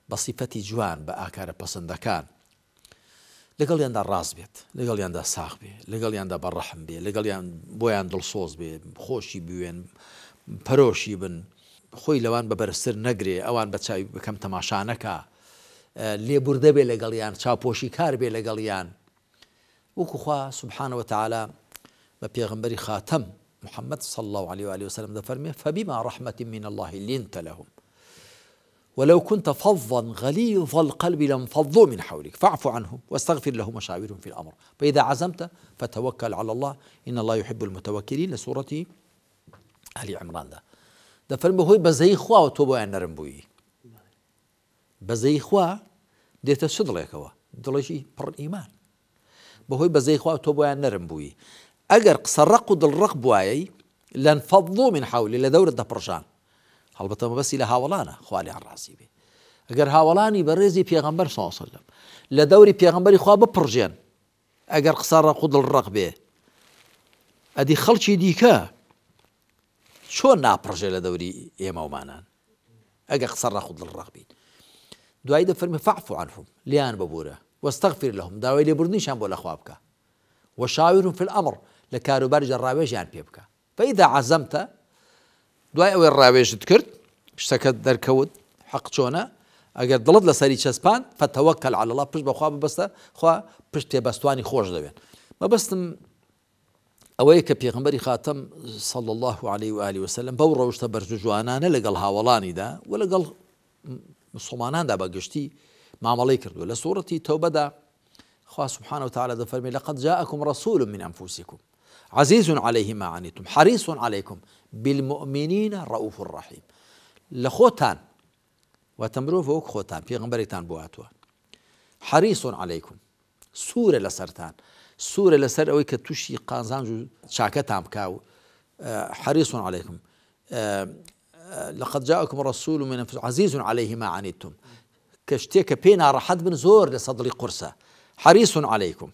بە سیفەتی جوان بە ئاکارە پەسەندەکان لەگەڵیاندا ڕاست بێت لەگەڵیاندا ساغ بێ لەگەڵیاندا بەڕەحم بێ لەگەڵیان بۆیان دڵسۆز بێ خۆشی بوێن پەرۆشی بن خۆی لەوان بە بەرزتر نەگرێ ئەوان بە چاوی بکەم تەماشانەکە لێبوردە بێ لەگەڵیان چاپۆشی کار بێ لەگەڵیان وەکو خوا سبحانه وتعالى بە پێغەمبەری خاتەم محمد صلى الله عليه وآله وسلم دەفەرمێ فبما رحمة من الله لنت لهم ولو كنت فظا غليظ القلب لانفضوا من حولك فاعف عنهم واستغفر لهم وشاورهم في الأمر فإذا عزمت فتوكل على الله إن الله يحب المتوكلين لسورة آل عمران ده فرمي هوي بزي خوا وتوبوا عن نرم بوي بزي خوا ديت الصدلك هو دلشي بر إيمان بهوي بزي خوا وتوبوا عن نرم بوي أجر قصرقوا دل رقبواي لانفضوا من حولي لدورة دبرجان هەڵبەتە مەبەستی لە هاوڵانە خوا لێیان ڕازی بێ ئەگەر هاوڵانی بەڕێزی پێغەمبەر صلی الله علیه وسلم لە دەوری پێغەمبەری خوا بپڕژێن ئەگەر قسە ڕق و دڵڕق بێ ئەدی خەڵکی دیکە چۆن ناپڕژێ لە دەوری ئێمە ومانان ئەگەر قسە ڕق و دڵڕق بین دوایی دەفەرمێ فاعف عنهم لیان ببوورە واستغفر لهم داوای لێبوردنیشان بۆ لەخوا بکە وشاورهم في الأمر لە کاروباری ڕاوێژیان پێ بکە فإذا عزمت دوای ئەوەی ڕاوێژت کرد شتەکەت دەرکەوت حەق چۆنە ئەگەر دڵت لەسەری چەسپان فتەوەکەل عەلە الله پشت بەخوا ببەستە خوا پشت تێبەستوانی خۆش دەوێن مەبەستم ئەوەیە کە پێغەمبەری خاتەم صلی الله عليه وآله وسلم بەو ڕەوشتە بەرز و جوانانە لەگەڵ هاوڵانیدا و لەگەڵ مسڵماناندا بەگشتی مامەڵەی کردووە لە سوورەتی تەوبەدا خوا سبحانه وتعالى دەفەرمێ لقد جاءكم رسول من أنفسكم عزيز عليه ما عنتم حريص عليكم بالمؤمنين رؤوف رحيم لخوتان وتمروا فوق خوتان پیغمبرتان بواتوا حريص عليكم سورة لسرتان سورة لسر اوي كتوشي قازان شاكتام كاو حريص عليكم لقد جاءكم رسول من أنفسكم عزيز عليه ما عنتم كشتيك بينا راحت بن زور لصدري قرصة حريص عليكم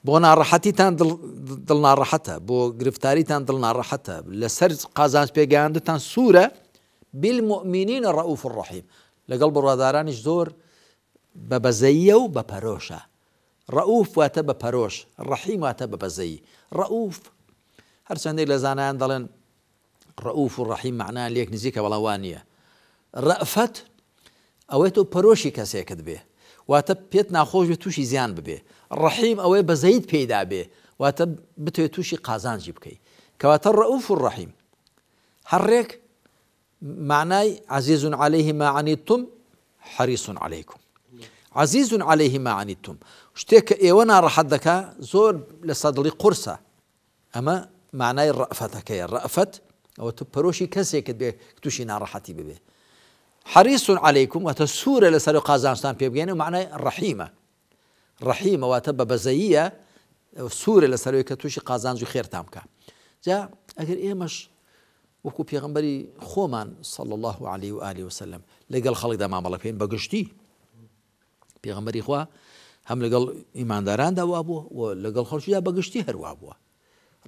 بۆ ناڕەحەتیتان دڵ ناڕەحەتە بۆ گرفتاریتان دڵ ناڕەحەتە لەسەر قازانج پێگەیاندتان سوورە بالمؤمنین ڕەئوف ڕەحیم لەگەڵ بڕوادارانیش زۆر بە بەزەییە و بە پەرۆشە ڕەئوف واتە بە پەرۆش ڕەحیم واتە بە بەزەیی ڕەئوف هەرچەندێک لە زانایان دەڵێن ڕەئوف و ڕەحیم معنایان لێک نزیکە بەڵام وان نییە ڕەئفەت ئەوەی تۆ پەرۆشی کەسێکت بێ واتە پێت ناخۆش بێ تووشی زیان ببێ ڕەحیم ئەوەی بەزەیت پێیدا بێ واتە بتوێت تووشی قازانجی بکەیت کەواتە ڕەئوف و ڕەحیم هەڕێک معنای عزيز عليه ما عنتم حريص عليكم عزيز عليه ما عنتم شتێک کە ئێوە ناڕەحەت دەکا زۆر لە سەدڵی قورسە ئەمە معنای ڕەئفەتەکەیە ڕەئفەت ئەوە تو پەرۆشی کەسێکت بێ تووشی ناڕەحەتی ببێ حريص عليكم واتە سوورە لەسەر قازانجتان پێ بگەێنێ و معنای ڕەحیمە ڕەحیمە واتە بە بەزەییە سوورە لەسەرەوەی کە تووشی قازانج و خێرتان بکە جا ئەگەر ئێمەش وەکو پێغەمبەری خۆمان صلی الله عليه وآله وسلم لەگەڵ خەڵکدا مامەڵە بکەین بەگشتی پێغەمبەری خوا هەم لەگەڵ ئیمانداراندا وا بووە و لەگەڵ خەڵکیدا بەگشتی هەروە بووە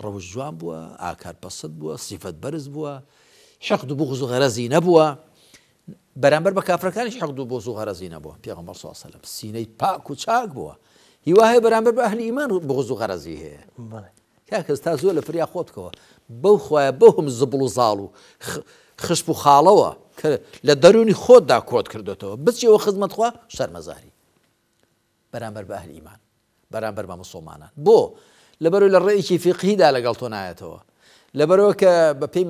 ڕەوش جوان بووە ئاکار پەسەد بووە سیفەت بەرز بووە حەقد و بوغز و غەرەزی نەبووە بەرامبەر بە کافرەکانیش حەقد و بوغز و غەرەزی نەبووە پێغەمبەر صلی الله علیه و سلم سینەی پاک و چاک بووە هیوا هەیە بەرامبەر بە ئەهلی ئیمان بوغز و غەرەزی هەیە کاکەس تا زۆر لە فریا خۆت بکەوە بەو خوایە بەوهم زبڵ و زاڵ و خشپ و خاڵەوە کە لە دەرونی خۆتدا کۆت کردوێتەوە بچیەوە خزمەتخوا شەرمەزاری بەرامبەر بە ئەهلی ئیمان بەرامبەر بە موسڵمانان بۆ لەبەرەوەی لە ڕێیەکی فیقهیدا لەگەڵ تۆ نایەتەوە لەبەرەوە کە بە پێی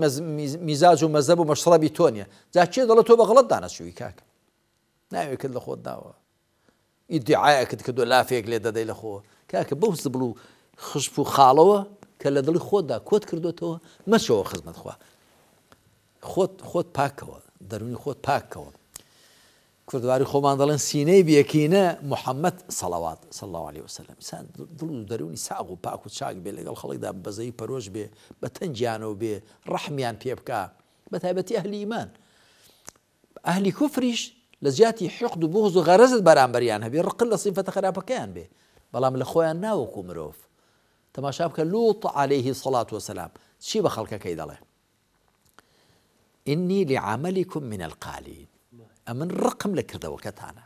میزاج و مەزەب و مەشڕەبی تۆ نییە جا چێ دەڵێت تۆ بە غەڵەت دانەچووی کاکە ناوێکت لە خۆت داوە ئیدعایەکت کردووە لافێک لێ دەدەی لە خۆ کاکە بەو زبڵ و خشپ و خاڵەوە کە لە دڵی خۆتدا کۆت کردوێتەوە مەچەوە خزمەت خوا خۆت پاکەوە دەرونی خۆت پاکەوە کوردواری خۆمان دەڵێن سینەی بێکینە محەممەد سەڵەوات صلی الله عليه وسلم دڵ و دەرونی ساغ و پاک و چاک بێ لەگەڵ خەڵکدا بەزەی پەرۆژ بێ بە تەنجیانەوە بێ ڕەحمیان پێ بکە بە تایبەتی ئەهلی ئیمان ئەهلی کوفریش لە زیاتی حقد و بوغز و غەرەزت بەرامبەریان هەبێ ڕقل لە سیفەتە خراپەکەیان بێ بەڵام لە خۆیان ناوەکو مرۆڤ تەماشا بکە لوط عليه الصلاة والسلام چی بە خەڵکەکەی دەڵێ إني لعملكم من القالين ئەمن ڕقم لە کردەوەکەتانە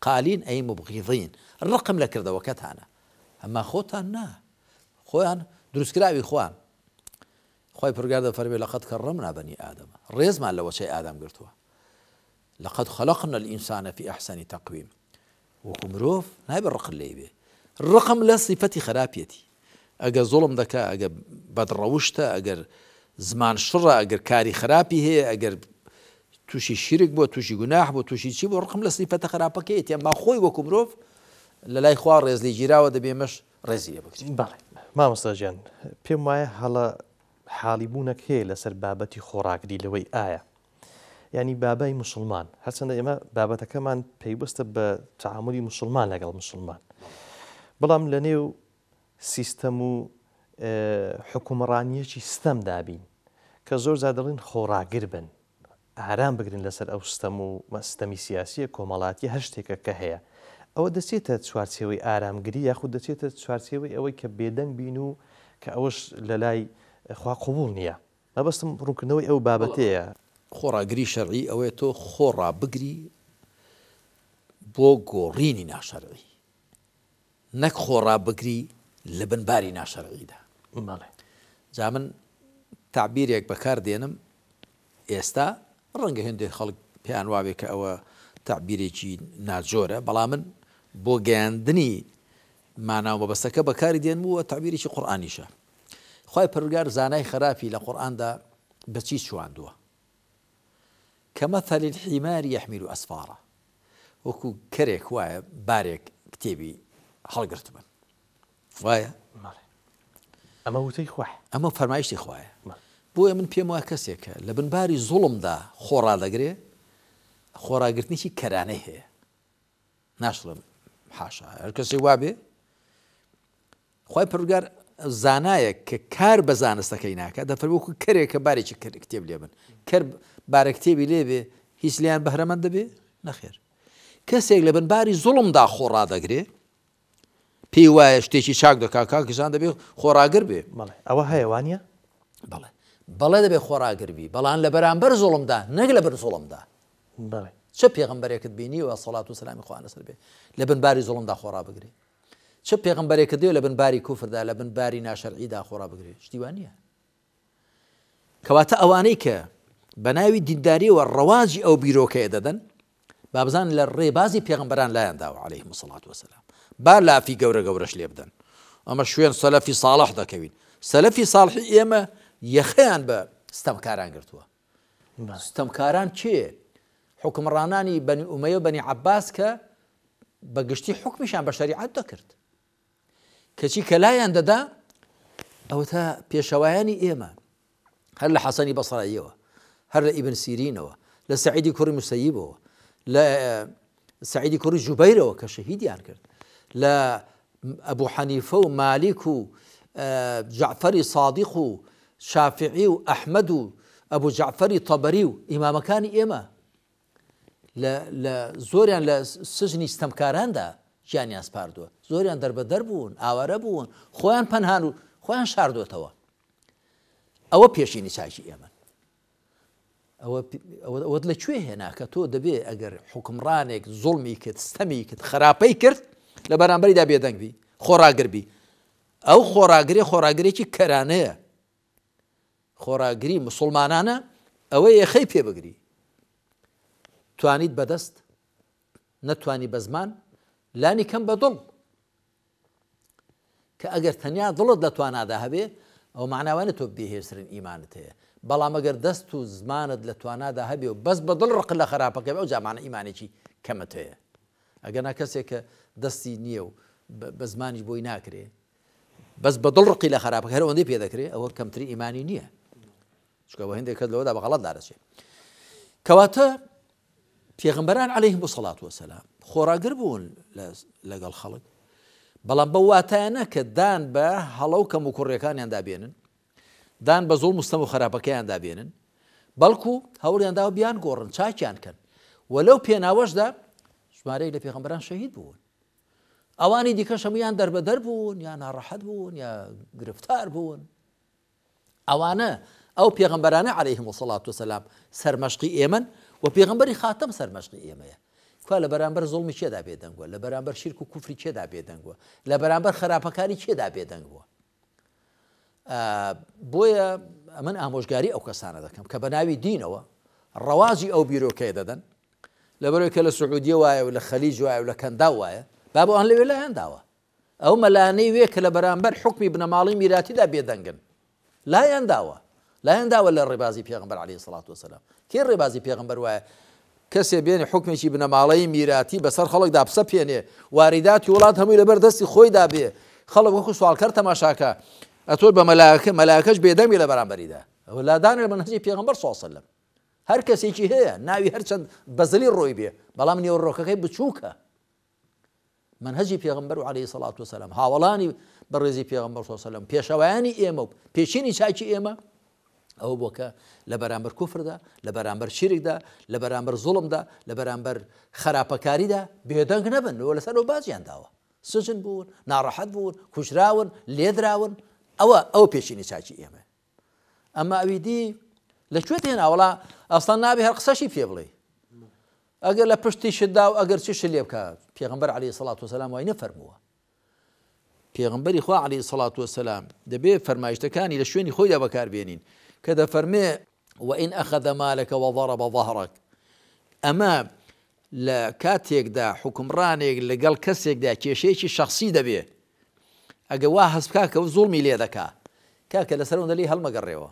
قالین ئەی مبغیضین ڕقم لە کردەوەکەتانە ئەمما خۆتان نا خۆیان دروستکراوی خوان خۆی پرگار دەفەرمێ لەقەد کەڕەمنا بەنی ئادەم ڕێزمان لە وەچەی ئادەم گرتووە لەقەد خەلەقنا الئینسانە فی ئەحسەنی تەقویم وەکو مرۆڤ نایبێ ڕقم لێی بێ ڕقم لە صیفەتی خراپێتی ئەگەر زوڵم دەکا ئەگەر بەدڕەوشتە ئەگەر زمان شڕە ئەگەر کاری خراپی هەیە ئەگەر تووشی شیرک بۆ تووشی گوناح بۆ تووشی چی بۆ ڕقم لە سیفەتە خراپەکەیەتی ئەمما خۆی وەکو مرۆڤ لە لای خوا ڕێزلی گیراوە دەبێمەش ڕێزی لێ بکرین بەڵێ مامۆستا گیان پێم وایە هەڵە حاڵی بوونەک هەیە لەسەر بابەتی خۆڕاگری لەوەی ئایا ینی بابای موسڵمان هەرچەندە ئێمە بابەتەکەمان پێیوەستە بە تعاملی موسڵمان لەگەڵ موسڵمان بەڵام لە نێو سیستەم و حکومڕانیەکی ستەم دابین کە زۆر زار دەڵێن خۆڕاگر بن ئارام بگرن لەسەر ئەو ستەم و مەستەمی سیاسیە کۆمەڵاتی هەر شتێکە کە هەیە ئەوە دەچێتە چوارچێوەی ئارامگری یاخود دەچێتە چوارچێوەی ئەوەی کە بێدەنگ بین و کە ئەوەش لە لای خوا قوبوڵ نییە مەبەستم ڕوونکردنەوەی ئەو بابەتەیە خۆڕاگری شەرعی ئەوەیە تۆ خۆڕا بگری بۆ گۆڕینی ناشەرعی نەک خۆڕا بگری لە بنباری ناشەرعیدا جا من تعبیرێک بەکار دێنم ئێستا ڕەنگە هێندێک خەڵک پێیان وابێ کە ئەوە تعبیرێکی ناجۆرە بەڵام من بۆ گەیاندنی ماناو بەبەستەکە بەکاری دێن بووە تعبیرێکی قورئانیشە خوای پەروەردگار زانای خراپی لە قورئاندا بەچی چواندووە كمثل الحمار يحمل أسفارا وەکو کەرێک وایە بارێک کتێبی هەڵگرت بن وایە ئەمە وتەی خوای ئەمە فەرمایشتی خوایە بۆیە من پێم وایە کەسێکە لە بنباری زوڵمدا خۆڕا دەگرێ خۆڕاگرتنیی کەرانەی هەیە ناشڵم حاشا هەر کەسێک وابێ خوای پەروەردگار زانایە کە کار بە زانستەکەی ناکات دەفەرمێ وەکو کەرێکە بارێکی کتێب لێ بن کەر بارە کتێبی لێ بێ هیچ لیان بەهرەمەند دەبێ نەخێر کەسێک لە بنباری زوڵمدا خۆڕا دەگرێ پێی وایە شتێکی چاک دەکا کاکیشان دەبێ خۆڕاگر بێ ئەوە هەیەوانە بەڵێ بەڵێ دەبێ خۆڕاگربی بەڵام لە بەرامبەر زوڵمدا نەک لە بەر زوڵمدا چه پێغەمبەرێکت بینیوە سەڵات و سەلامی خوا لەسەر بێ لە بنباری زوڵمدا خۆڕا بگرێ چه پێغەمبەرێکت دێ لە بنباری کوفردا لە بنباری ناشەرعیدا خۆڕا بگرێ شتی وان نییە کەواتە ئەوانەی کە بە ناوی دینداریەوە ڕەواجی ئەو بیرۆکەیە دەدەن با بزان لە ڕێبازی پێغەمبەران لایەنداوە عەلەیهیم السەڵات وەسەلام با لافی گەورە گەورەش لێ بدەن ئەمە شوێن سەلەفی ساڵح دەکەوین سەلەفی ساڵحی ئێمە یەخەیان بە ستەمکاران گرتووە ستەمکاران چێ حکمڕانانی بەنی ئومەیە و بەنی عەباس کە بەگشتی حکمیشان بە شەریعەت دەکرد کەچی کە لایەن دەدا ئەوە تا پێشەوایانی ئێمە هەر لە حەسەنی بەسڕاییەوە هەر لە ئیبن سیرینەوە لە سەعیدی کوڕی موسەیبەوە لە سەعیدی کوڕی جوبەیرەوە کە شەهیدیان کرد لە ئەبوو حەنیفە و مالیک و جەعفەری سادیق و شافعی و ئەحمەد و ئەبوو جەعفەری تەبەری و ئیمامەکانی ئێمە لە زۆریان لە سژنی ستەمکاراندا ژیانیان سپاردووە زۆریان دەربەدەر بوون ئاوارە بوون خۆیان پەنهان و خۆیان شاردوێتەوە ئەوە پێشینی چاکی ئێمە ئەوە لەکوێ هێنا کە تۆ دەبێ ئەگەر حکمڕانێک زوڵمی کرد ستەمی کرد خراپەی کرد لە بەرامبەریدا بێدەنگبی خۆڕاگربی ئەو خۆراگرێکی کەرانەیە خۆراگری موسڵمانانە ئەوە یەخەی پێ بگری توانیت بەدەست نەتوانی بە زمان لانی کەم بە دڵ کە ئەگەر تەنیا دڵت لە توانادا هەبێ ئەو معناوانە تۆ بێهێزترین ئیمانت هەیە بەڵام ئەگەر دەست و زمانت لە توانادا هەبێ و بەس بە دڵ ڕق لە خراپەکە ئەو جامانە ئیمانێکی کەمت هەیە ئەگەنا کەسێک کە دەستی نییە و بە زمانیش بۆی ناکرێ بەس بە دڵ ڕقی لە خراپەکە هەر ئەوەندەی پێ دەکرێت ئەوە کەمتری ئیمانی نییە چکە بە هێندێک کەس لەوەدا بە غەڵەت دارەچێت کەواتە پێغەمبەران عەلەیهیمو سەڵات وەسەلام خۆراگر بوون لەگەڵ خەڵک بەڵام بە واتایانە کە دان بە هەڵە و کەم و کوڕیەکانیان دابێنن دان بە زوڵم و ستەم و خراپەکەیان دابێنن بەڵکو هەوڵیان داوە بیان گۆڕن چاکیان کەن وەلەو پێناوەشدا ژمارەی لە پێغەمبەران شەهید بوون ئەوانی دیکەش هەموویان دەربەدەر بوون یا ناڕەحەت بوون یا گرفتار بوون ئەوانە ئەو پێغەمبەرانە عەلەیهیمو سەڵات وەسەلام سەرمەشقی ئێمەن و پێغەمبەری خاتەم سەرمەشقی ئێمەیە کوا لە بەرامبەر زوڵمی چێدا بێدەنگووە لە بەرامبەر شیرک و کوفری چێدا بێدەنگووە لە بەرامبەر خراپەکانی چێدا بێدەنگووە بۆیە ئەمن ئامۆژگاری ئەو کەسانە دەکەم کە بە ناوی دینەوە ڕەوازی ئەو بیرۆکەیە دەدەن لەبەرەوەی کە لە سعودیە وایە و لە خەلیج وایە و لە کەندا وایە با بۆ ئەوان لەوێ لایەنداوە ئەو مەلانەی وێ کە لە بەرامبەر حکمی بنەماڵی میراتیدا بێدەنگن لایەنداوە لە ڕێبازی پێغەمبەر عەلەیهی سەڵات وەسەلام کێ ڕێبازی پێغەمبەر وایە کەسێ بێنێ حکمێکی بنەماڵەی میراتی بەسەر خەڵکدا پسە پێنێ واریداتی وڵات هەمووی لەبەر دەستی خۆیدا بێ خەڵک وەکو سوالکەر تەماشاکە ئەتۆ بە مەلایکەش بێدەنگی لە بەرامبەریدا ئەوە لادانێ منهەجی پێغەمبەر صلی الله علیه و سلم هەر کەسێکی هەیە ناوی هەرچەند بەزلی ڕۆی بێ بەڵام نێوەڕۆکەکەی بچووکە منهەجی پێغەمبەر عەلەیهی سەڵات وەسەلام هاوڵانی بەڕێزی پێغەمبەر صلی الله علیه و سلم پێشەوایانی ئێمە و پێشینی چاکی ئێمە ئەو بۆکە لە بەرامبەر کوفردا لە بەرامبەر شیرکدا لە بەرامبەر زوڵمدا لە بەرامبەر خراپەکاریدا بێدەنگ نەبن و لەسەر ئەو بازیان داوە سجن بوون ناڕەحەت بوون کوژراون لێدراون ئەوە پێشینی چاکی ئێمە ئەمما ئەوی دی لەکوێ تێنا وەڵا ئەسڵان نابێ هەر قسەشی پێ بڵێ ئەگەر لە پشتی شتدا و ئەگەر چش لێ بکە پێغەمبەر عەلەیهی سەڵات وەسەلام وای نەفەرمووە پێغەمبەری خوا عەلەیهی سەڵات وەسەلام دەبێ فەرمایشتەکانی لە شوێنی خۆیدا بەکاربێنین کە دەفەرمێ وئین ئەخەذە مالەکە وەضەرەبە ظەهرەک ئەمە لە کاتێکدا حکمڕانێک لەگەڵ کەسێکدا کێشەیەکی شەخسی دەبێ ئەگە وا هەست بکا کە زوڵمی لێ دەکا کاکە لەسەر ئەوەندە لێی هەڵمەگەڕێەوە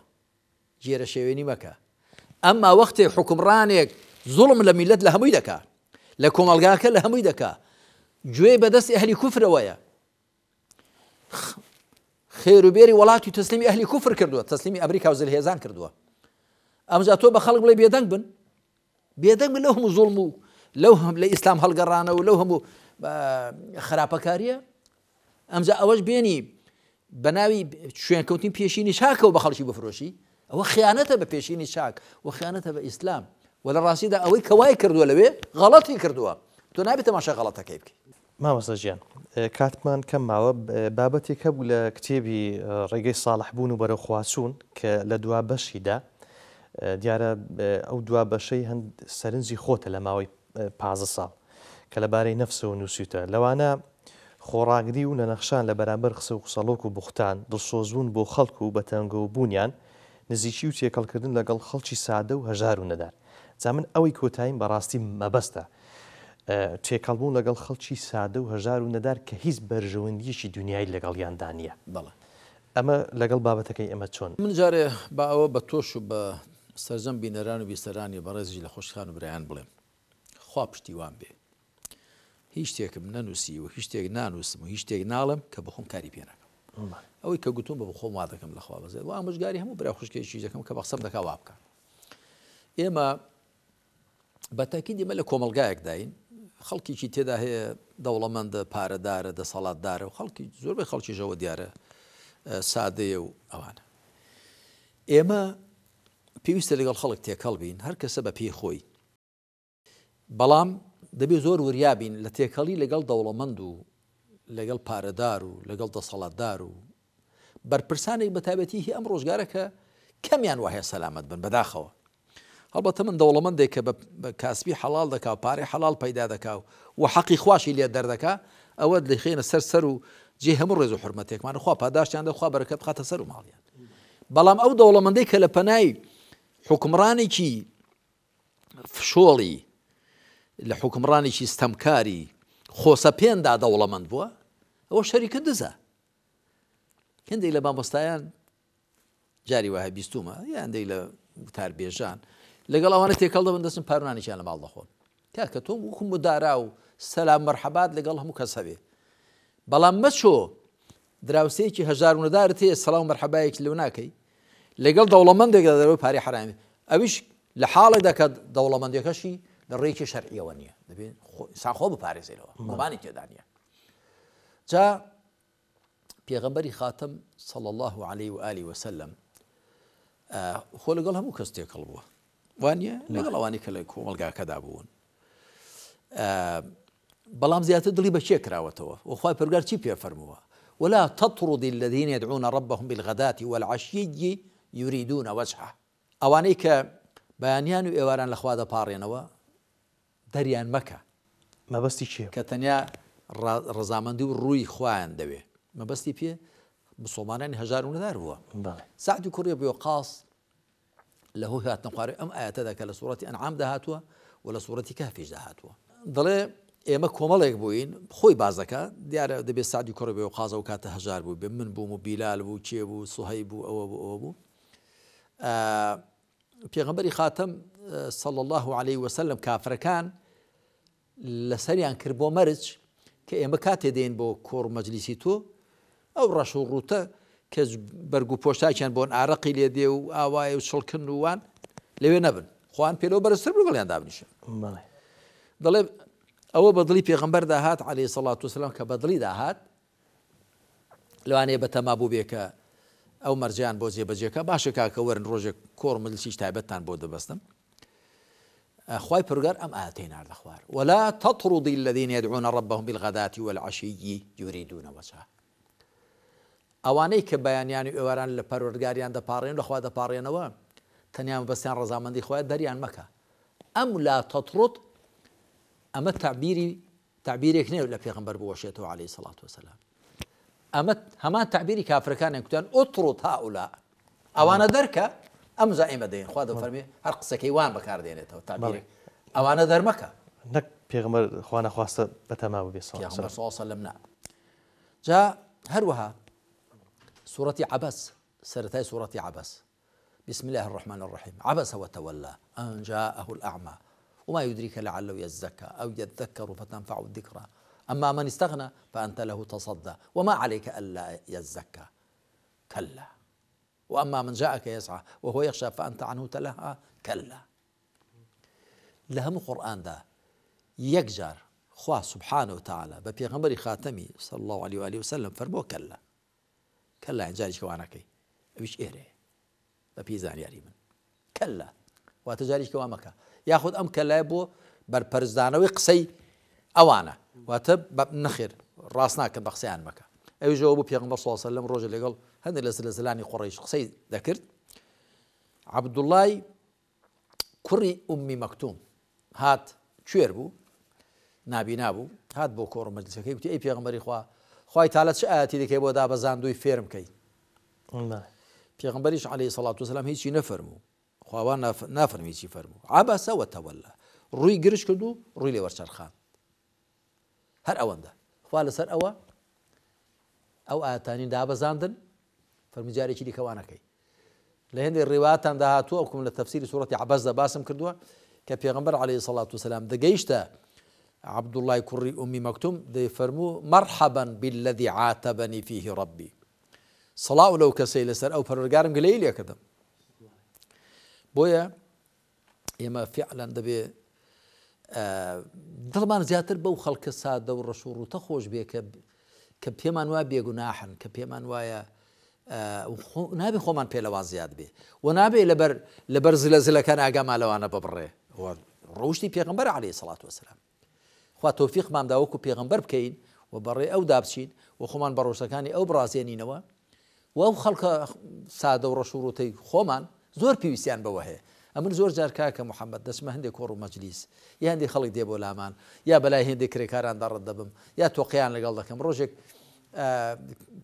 جێرە شێوێنی مەکە ئەمما وەختێک حکمڕانێک زوڵم لە میلەت لە هەمووی دەکا لە کۆمەلگاکە لە هەمووی دەکا گوێی بەدەستی ئەهلی کوفرەوەیە خێروبێری وڵاتی تەسلیمی ئەهلی کوفر کردووە تەسلیمی ئەمریکا و زلهێزان کردووە ئەمجا تۆ بە خەڵک بڵێ بێدەنگ بن لەو هەموو زوڵم و لەو لە ئیسلام هەڵگەڕانە و لەو هەموو خراپەکاریە ئەمجا ئەوەش بێنی بە ناوی شوێنکەوتنی پێشینی چاکەوە بە خەڵکی بفرۆشی ئەوە خیانەتە بە پێشینی چاک و خیانەتە بە ئیسلام و لە ڕاستیدا ئەوەی کەوای کردووە لەوێ غەڵەتی کردووە تۆ نابێت تەماشا غەڵەتەکەی بکەی مامۆستا ژیان کاتمان کەم ماوە بابەتێک هەبوو لە کتێبی ڕێگەی ساڵحبوون و بەرەو خواچوون کە لە دوا بەشیدا دیارە ئەو دوا بەشەی هەند سەرنجی خۆتە لە ماوەی 15 ساڵ کە لەبارەی نەفسەوە نووسیتە لەوانە خۆڕاگری و نەنەخشان لە بەرامبەر قسە و قسەڵۆک و بوختان دڵسۆزبوون بۆ خەڵک و بەتەنگە و بوونیان نزیکی و تێکەڵکردن لەگەڵ خەڵکی سادە و هەژار و نەدار جا من ئەوەی کۆتاییم بەڕاستی مەبەستە تێکەڵبوون لەگەڵ خەڵکی سادە و هەژار و نەدار کە هیچ بەرژەوەندیەکی دنیای لەگەڵیاندا نییە بەڵێ ئەمە لەگەڵ بابەتەکەی ئەمە چۆن من جارێ با ئەوە بە تۆش و بە سەرجەم بینەران و بیسەرانی بەڕێزی لە خۆشخان و برایان بڵێم خوا پشتیوان بێ هیچ شتێکم نەنووسی و هیچ شتێک نانووسم و هیچ شتێک ناڵم کە بخۆم کاری پێ نەکەم ئەوەی کە گوتوم بە بخۆم وا دەکەم لەخوا بەزێت و ئامۆژگاری هەموو برای خوشکێکی دەکەم کە بە قسەم دەکا وا بکە ئێمە بە تاکید ئێمە لە کۆمەلگایەک داین خەڵکیی تێدا هەیە دەوڵەمەندە پارەدارە دەسەڵاتدارە و خەڵکی زۆربەی خەڵکیژەوە دیارە سادەیە و ئەوانە ئێمە پێویستە لەگەڵ خەڵک تێکەڵ بین هەر کەسە بە پێی خۆی بەڵام دەبێ زۆر وریابین لە تێکەڵی لەگەڵ دەوڵەمەند و لەگەڵ پارەدار و لەگەڵ دەسەڵاتدار و بەرپرسانێک بە تایبەتی هی ئەم ڕۆژگارەکە کەمیان وهەیە سەلامەت بن بەداخەوە. هەڵبەتە من دەوڵەمەندێک کە بە کاسبی حەڵال دەکا و پارەی حەڵال پەیدا دەکا و حەقی خواشی لێ دەردەکا ئەوە دەخێنە سەر و جێ هەموو ڕێز و حورمەتێکمان خوا پاداشتیان دەخوا بەرەکەت بخاتە سەر و ماڵیان. بەڵام ئەو دەوڵەمەندەی کە لە پەنای حکمڕانێکی فشۆڵی لە حکمڕانێکی ستەمکاری خۆسە پێندا دەوڵەمەند بووە ئەوە شەریکە دزە. هەندێک لە مامۆستایان جاری وایە بیستومە یاندەی لە وتاربێژان لەگەڵ ئەوانە تێکەڵ دەبن دەستن پارونانێکیان لە ماڵ دەخۆن کاکە تۆم وەکو مدارا و سەلام مەرحەبات لەگەڵ هەموو کەس هەبێ. بەڵام مەچۆ دراوسەیەکی هەژارونەدارت هەیە سەڵام مەرحەبایەکی لەو ناکەی لەگەڵ دەوڵەمەندێکدا دەروی پارەی حرامی ئەویش لە حاڵێکدا کە دەوڵەمەندێکەشی لە ڕێکی شەرعیەوە نییە دەبێت ئینسان خۆ بپارێزێتەوە گومانی تێدا نییە. جا پێغەمبەری خاتم صلی الله عليه و آله وسلم خۆ لەگەڵ هەموو کەس تێکەڵ بووە وانە لەگەڵ ئەوانی کە لە کۆمەلگاکەدا بوون. بەڵام زیاتر دڵی بە چێ کراوەتەوە وخوای پەروەردگار چی پێ فەرمووە ولا تطرد الذين يدعون ربهم بالغداة والعشي يريدون وجهه. ئەوانەی کە بەیانیان و ئێواران لەخوا دەپاڕێنەوە دەریان مەکە مەبەستی چییە؟ کە تەنیا ڕەزامەندی و ڕووی خوایان دەوێ مەبەستی پێ مسلمانانی هەژارونەدار بووە. سعد کوڕی ئەبی وەقاص لەهۆی هاتنە خوارێ ئەم ئاەتەدا کە لە سوورەتی ئەنعام داهاتووە و لە سوورەتی کەهفیش داهاتووە دەڵێ ئێمە کۆمەڵێک بووین خۆی بازەکە دیارە دەبێت سعدی کوڕی ئەبی وەقاص و کاتە هەژار بوو بێ من بووم و بیلال بوو چێ بوو سوهەیب بوو ئەوە بوو ئەوە بوو. پێغەمبەری خاتم صلی الله عليه وسلم کافرەکان لەسەریان کرد بۆ مەرج کە ئێمە کاتێ دێن بۆ کۆڕ مەجلیسی تۆ ئەو ڕەش و ڕوتە کە بەرگ و پۆشتاکیان بۆن ئارەقی لێ دێ و ئاوایە و چڵکن وان لەوێ نەبن خوان پێلەوە بەرزتر بگەڵیان دابنیشن. دەڵێ ئەوە بەدڵی پێغەمبەر داهات عەلەیهی سەڵات وسەلام کە بەدڵی داهات لەوانەیە بەتەما بوو بێ کە ئەو مەرجیان بۆ جێبەجێکە باشە کاکە وەرن ڕۆژێک کۆڕ مەجلیسیش تایبەتتان بۆ دەبەستم. خوای پەروەردگار ئەم ئاەتەی ناردە خوار ولا تطرد الذين يدعون ربهم بالغداة والعشي يريدون وجهه. ئەوانەی کە بەیانیان و ئێواران لە پەروەردگاریان دەپاڕێن لەخوا دەپاڕێنەوە تەنیا بەستیان ڕەزامەندی خۆیان دەریان مەکە. ئەم لا تطرد ئەمە تعبیرێک نێ لە پێغەمبەر بوەشێتەوە عەلەیهی سەڵات وسەلام. ئەمە هەمان تعبیری کافرەکانیان کوتیان ئوتڕد هاولا ئەوانە دەرکە ئەم زائیمە دەین خوا دەفەرمێ هەر قسەکەی وان بەکاردێنێتەوە تعبیرێک ئەوانە دەرمەکە نەک پێغەمبەر خوا نەخواستە بەتەما بێ صلی الله عليه وسلم. جا هەروەها سورة عبس سرتاي سورة عبس بسم الله الرحمن الرحيم عبس وتولى أن جاءه الأعمى وما يدريك لعله يزكى أو يذكر فتنفع الذكرى أما من استغنى فأنت له تصدى وما عليك ألا يزكى كلا وأما من جاءك يسعى وهو يخشى فأنت عنه تلهى كلا. لهم القرآن ده يكجر خواه سبحانه وتعالى ببيغمبري خاتمي صلى الله عليه وآله وسلم فرموه كلا كلا جاريش كوانكي أبيش إيري ببيزان ياري من كلا واتجاريش كوامك ياخذ أم كلا يبو برپرزدانوي قسي أوانا واتب نخير راسنا كان بقسيان مكا أي جوابو بيغمبر صلى الله عليه وسلم رجل يقول هذا لزلاني قريش قسي ذكرت عبد الله كري أمي مكتوم هات شيربو نابي نابو هات بو كور مجلس كي أي بيغمبري خواهی تعالی چه آیاتی دکه بود آبازاندوی فرم کی؟ پیغمبریش علیه الصلاة والسلام هیچی نفرمو خواهان نفرمی هیچی فرمو عبس و تولى روی گرش کردو روی لیور چرخان هر اونده خواه لسر او آیاتانی دا آبازاندن فرمی جاری چی دیکوانا کی لهند الروايات ده هاتو أو كم لتفسير سورة عبس ده باسم كردوا كبيغمبر عليه الصلاة والسلام ده جيشته عبد الله كري أمي مكتوم ده فرمو مرحبا بالذي عاتبني فيه ربي صلاة لو كسيل سر أو فرقارم قليل يا كذا بويا يما فعلا ده بي طبعا زياتر بو خلق السادة والرسول وتخوش بيه كبيمان وايا بيجناحا كبيمان وايا نابي خومان بيلوان زياد بيه ونابي لبر زلزلة كان أقام على وانا ببره هو روشتي بيغمبر عليه الصلاة والسلام خوا تۆفیقمان دا وەکو پێغەمبەر بکەین و بەڕێ ئەو دابچین و خۆمان بە ڕۆژەکانی ئەو بڕازێنینەوە و ئەو خەڵکە سادە و ڕەشوڕوتەی خۆمان زۆر پێویستیان بەوە هەیە. ئەمن زۆر جار کاکە محەممەد دەچمە هەندێک کۆڕ و مەجلیس یا هەندێک خەڵک دێ بۆ لامان یا بەلای هێندێک کرێکاراندا ڕەت دەبم یا تۆقییان لەگەڵ دەکەم. ڕۆژێک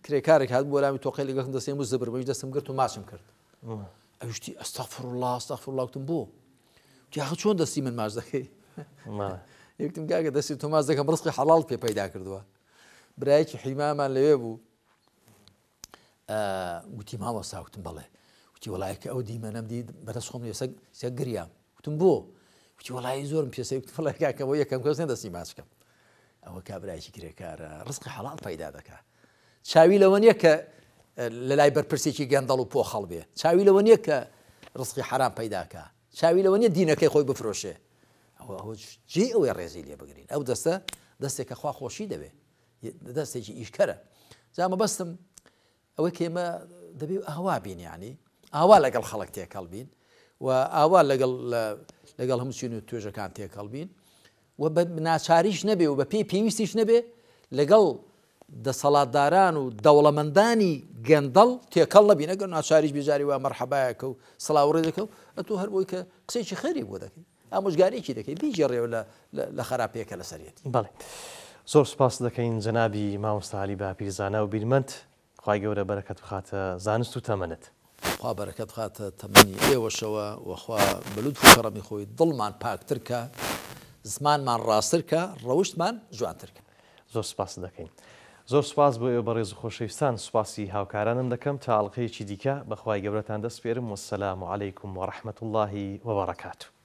کرێکارێک هات بۆ لامی تۆقی لەگەڵم دەستێم و زبرمەوەی دەستم گرت و ماچم کرد. ئەوشتی ئەستەغفر الله ئەستەغفر الله وتم بۆ جاخە چۆن دەستی من ماچ دەکەی؟ یەکتم کاکە دەستی تۆ ماچ دەکەم ڕزقی حەڵاڵ پێ پەیدا کردووە. برایەکی حیمامان لەوێ بوو وتی مامۆستا وتم بەڵێ وتی وەڵایە کە ئەو دیمەنەم دی بەدەست خۆم لێسە گریام وتم بۆ وتی وەڵایی زۆرم پێسەی وتم وەڵای کاکە بۆ یەکەم کەس نەدەستی ماچ بکەم. ئەوە کابرایکی کرێکارە ڕزقی حەڵاڵ پەیدا دەکات. چاوی لەوە نییە کە لە لای بەرپرسێکی گەندەڵ و پۆخەڵ بێ، چاوی لەوە نییە کە ڕزقی حرام پەیداکە، چاوی لەوە نییە دینەکەی خۆی بفرۆشێ. ئەوە جێ ئەوەی ڕێزی لێ بگرین. ئەو دەستە دەستێکە خوا خۆشی دەبێ، دەستێکی ئیشکەرە. جامە بەستم ئەوەی کێمە دەبێت ئاوا بین، یعنی ئاوا لەگەڵ خەڵک تێکەڵ بین و ئاوا لەگەڵ هەموو چین و توێژەکان تێکەڵ بین و بە ناچاریش نەبێ و بە پێی پێویستیش نەبێ لەگەڵ دەسەڵاتداران و دەوڵەمەندانی گەندەڵ تێکەڵ نەبین. ئەگەر ناچاریش بێجاری وە مەرحەبایەکە و سڵاوڕێ دەکەو ئەتۆ هەر بۆی کە قسەیکی خێری بۆ دەکەی، ئامۆژگارێکی دەکەی، بیجێڕێەوە لە خراپەیەکە لەسەرێتی. بەڵێ زۆر سپاس دەکەین جەنابی مامۆستا عەلی باپیرزانە و بیرمەند. خوای گەورە بەرەکەت بخاتە زانست و تەمەنت. خوا بەرەکەت بخاتە تەمەنی ئێوەشەوە وەخوا بەلوت و کەڕەمی خۆی دڵمان پاکترکە، زمانمان ڕاستترکە، ڕەوشتمان جوانترکە. زۆر سپاس دەکەین. زۆر سپاس بۆ ئێوە بەڕێز و خۆشەویستان. سوپاسی هاوکارانم دەکەم تا ئەڵقەیەکی دیکە بەخوای گەورەتان دەست پێرم. وەسەلام عەلەیکم وەڕەحمەتوڵڵاهی وەبەڕەکاتوه.